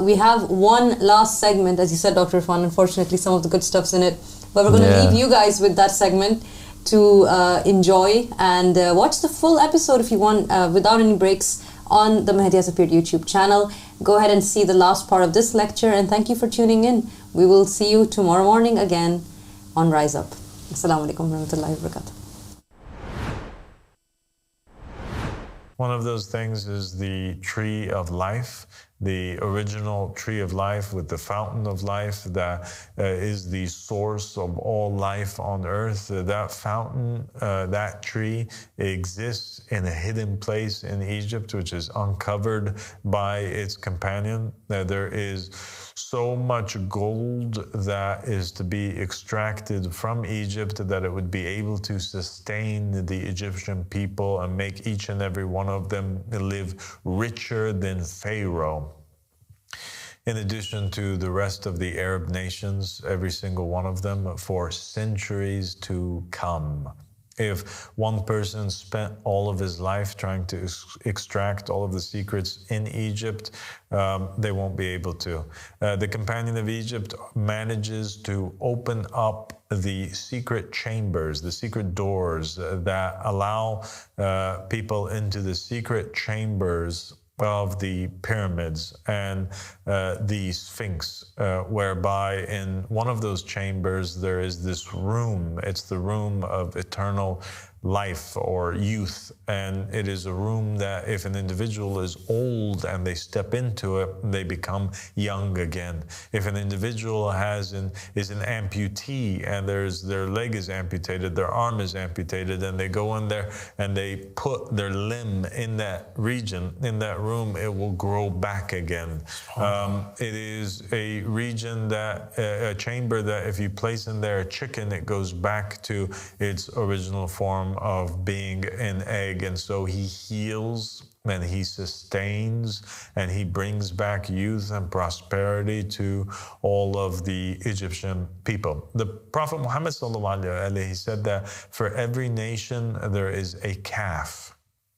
We have one last segment, as you said, Dr. Irfan. Unfortunately, some of the good stuff's in it, but we're going to leave you guys with that segment to enjoy and watch the full episode if you want, without any breaks, on the Mahdi Has Appeared YouTube channel. Go ahead and see the last part of this lecture, and thank you for tuning in. We will see you tomorrow morning again on Rise Up. Assalamu alaikum warahmatullahi wabarakatuh. One of those things is the tree of life, the original tree of life with the fountain of life that is the source of all life on earth. That fountain, that tree exists in a hidden place in Egypt, which is uncovered by its companion. There is so much gold that is to be extracted from Egypt that it would be able to sustain the Egyptian people and make each and every one of them live richer than Pharaoh. In addition to the rest of the Arab nations, every single one of them, for centuries to come. If one person spent all of his life trying to extract all of the secrets in Egypt, they won't be able to. The companion of Egypt manages to open up the secret chambers, the secret doors that allow people into the secret chambers of the pyramids and the Sphinx, whereby in one of those chambers there is this room. It's the room of eternal life or youth, and it is a room that if an individual is old and they step into it, they become young again. If an individual is an amputee and their leg is amputated, their arm is amputated, and they go in there and they put their limb in that region, in that room, it will grow back again. It is a region a chamber that if you place in there a chicken, it goes back to its original form of being an egg, and so he heals and he sustains and he brings back youth and prosperity to all of the Egyptian people. The Prophet Muhammad ﷺ said that for every nation there is a calf,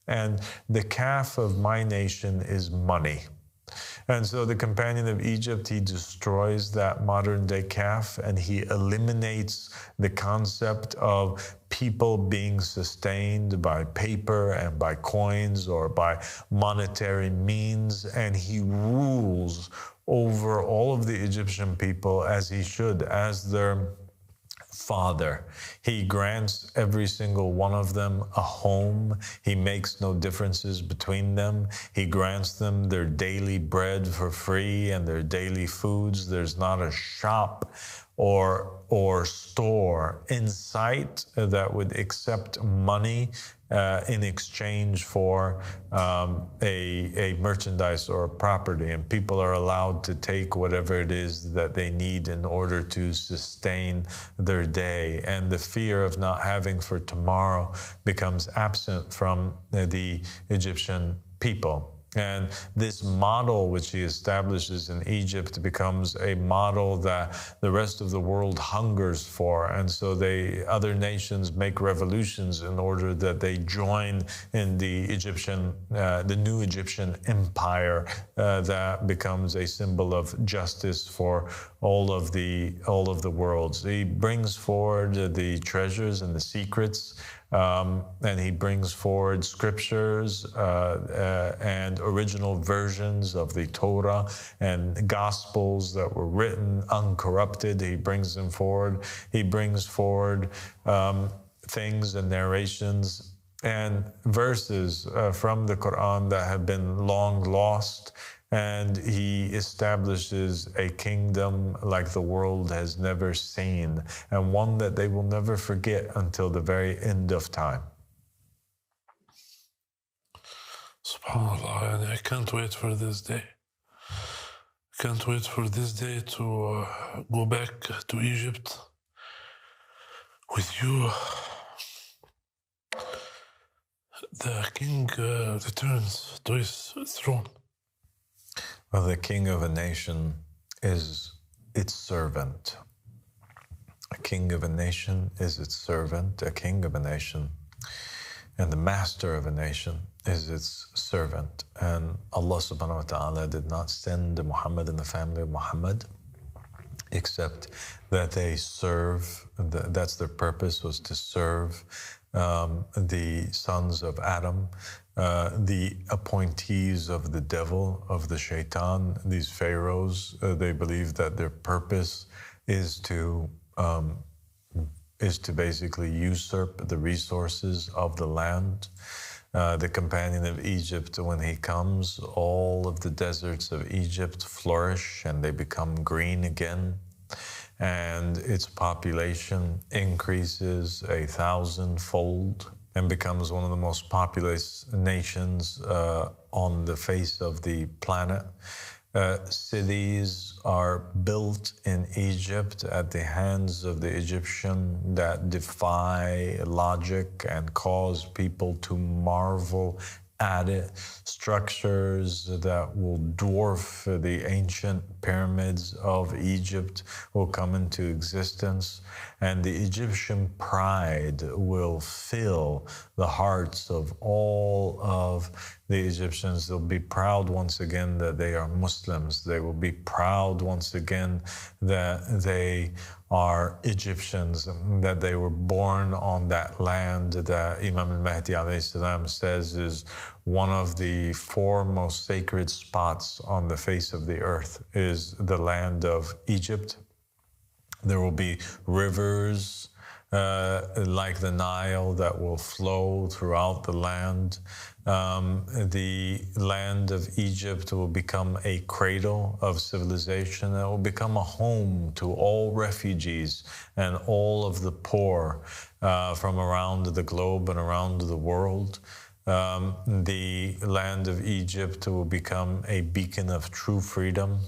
and the calf of my nation is money. And so the companion of Egypt, he destroys that modern day calf, and he eliminates the concept of people being sustained by paper and by coins or by monetary means, and he rules over all of the Egyptian people as he should, as their Father. He grants every single one of them a home. He makes no differences between them. He grants them their daily bread for free and their daily foods. There's not a shop or store in sight that would accept money in exchange for a merchandise or a property, and people are allowed to take whatever it is that they need in order to sustain their day, and the fear of not having for tomorrow becomes absent from the Egyptian people. And this model which he establishes in Egypt becomes a model that the rest of the world hungers for. And so other nations make revolutions in order that they join in the new Egyptian empire that becomes a symbol of justice for all of the worlds. He brings forward the treasures and the secrets, and he brings forward scriptures and original versions of the Torah and gospels that were written uncorrupted. He brings them forward. He brings forward things and narrations and verses from the Quran that have been long lost. And he establishes a kingdom like the world has never seen, and one that they will never forget until the very end of time. SubhanAllah, and I can't wait for this day. Can't wait for this day to go back to Egypt with you. The king returns to his throne. Well, the king of a nation is its servant. A king of a nation is its servant, a king of a nation. And the master of a nation is its servant. And Allah subhanahu wa ta'ala did not send Muhammad and the family of Muhammad except that they serve, that's their purpose, was to serve the sons of Adam, the appointees of the devil, of the shaitan, these pharaohs. They believe that their purpose is to basically usurp the resources of the land. The companion of Egypt, when he comes, all of the deserts of Egypt flourish and they become green again. And its population increases 1,000-fold and becomes one of the most populous nations on the face of the planet. Cities are built in Egypt at the hands of the Egyptian that defy logic and cause people to marvel at it. Structures that will dwarf the ancient pyramids of Egypt will come into existence, and the Egyptian pride will fill the hearts of all of the Egyptians. They'll be proud once again that they are Muslims. They will be proud once again that they are Egyptians, that they were born on that land that Imam al-Mahdi alayhi salam says is one of the 4 most sacred spots on the face of the earth, is the land of Egypt. There will be rivers like the Nile that will flow throughout the land. The land of Egypt will become a cradle of civilization. It will become a home to all refugees and all of the poor from around the globe and around the world. The land of Egypt will become a beacon of true freedom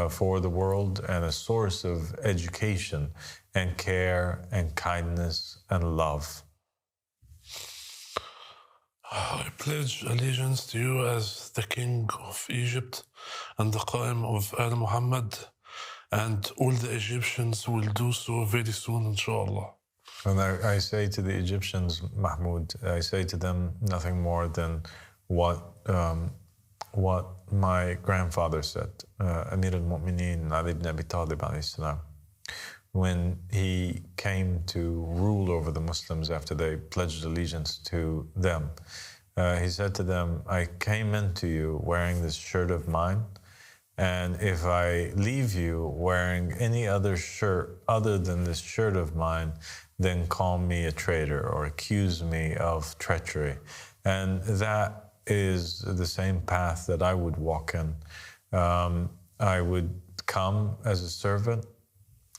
for the world and a source of education and care and kindness and love. I pledge allegiance to you as the king of Egypt and the Qaim of Al Muhammad, and all the Egyptians will do so very soon, inshallah. And I say to the Egyptians, Mahmoud, I say to them nothing more than what my grandfather said, Amir al-Mu'mineen Ali ibn Abi Talib alayhi salam, when he came to rule over the Muslims after they pledged allegiance to them. He said to them, I came into you wearing this shirt of mine, and if I leave you wearing any other shirt other than this shirt of mine, then call me a traitor or accuse me of treachery. And that is the same path that I would walk in. I would come as a servant,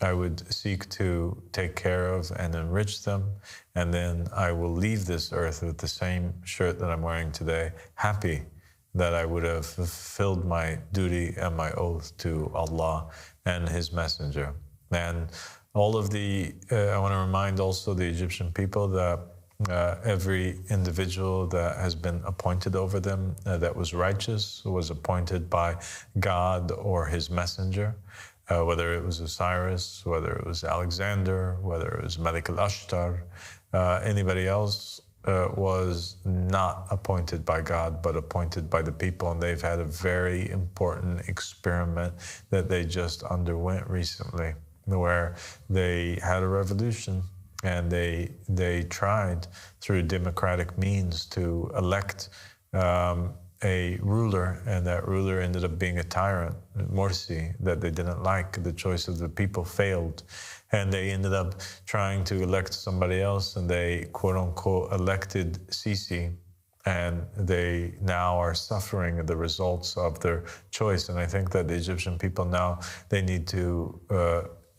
I would seek to take care of and enrich them, and then I will leave this earth with the same shirt that I'm wearing today, happy that I would have fulfilled my duty and my oath to Allah and His Messenger. And all of I want to remind also the Egyptian people that every individual that has been appointed over them that was righteous was appointed by God or His Messenger. Whether it was Osiris, whether it was Alexander, whether it was Malik al-Ashtar, anybody else was not appointed by God, but appointed by the people. And they've had a very important experiment that they just underwent recently, where they had a revolution and they tried through democratic means to elect a ruler, and that ruler ended up being a tyrant, Morsi, that they didn't like. The choice of the people failed, and they ended up trying to elect somebody else, and they quote-unquote elected Sisi, and they now are suffering the results of their choice. And I think that the Egyptian people now, they need to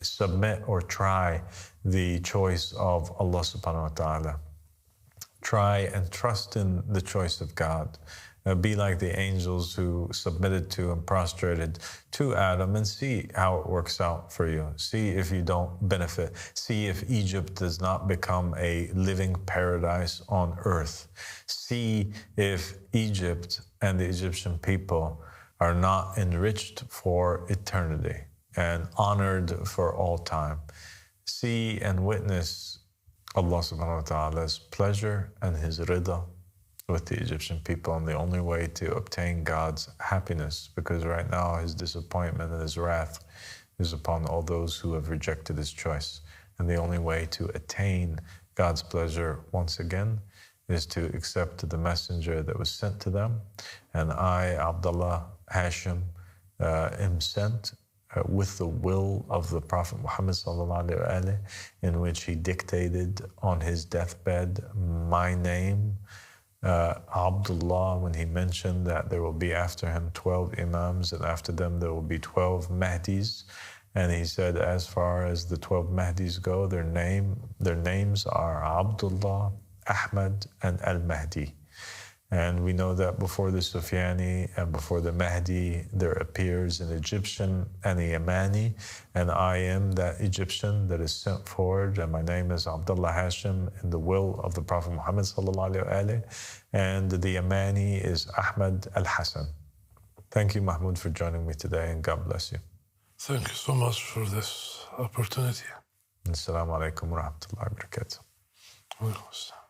submit or try the choice of Allah subhanahu wa ta'ala. Try and trust in the choice of God. Be like the angels who submitted to and prostrated to Adam, and see how it works out for you. See if you don't benefit. See if Egypt does not become a living paradise on earth. See if Egypt and the Egyptian people are not enriched for eternity and honored for all time. See and witness Allah subhanahu wa ta'ala's pleasure and His rida with the Egyptian people, and the only way to obtain God's happiness, because right now His disappointment and His wrath is upon all those who have rejected His choice. And the only way to attain God's pleasure once again is to accept the messenger that was sent to them. And I, Abdullah Hashim, am sent with the will of the Prophet Muhammad sallallahu alaihi wasallam, in which he dictated on his deathbed my name, Abdullah, when he mentioned that there will be after him 12 Imams, and after them there will be 12 Mahdis. And he said, as far as the 12 Mahdis go, their names are Abdullah, Ahmad, and Al-Mahdi. And we know that before the Sufyani and before the Mahdi, there appears an Egyptian and a Yemeni, and I am that Egyptian that is sent forward, and my name is Abdullah Hashim in the will of the Prophet Muhammad sallallahu alaihi wasallam, and the Yemeni is Ahmad al-Hassan. Thank you, Mahmoud, for joining me today, and God bless you. Thank you so much for this opportunity. Assalamu alaikum wa rahmatullahi wa barakatuh. Wa alaikum assalam.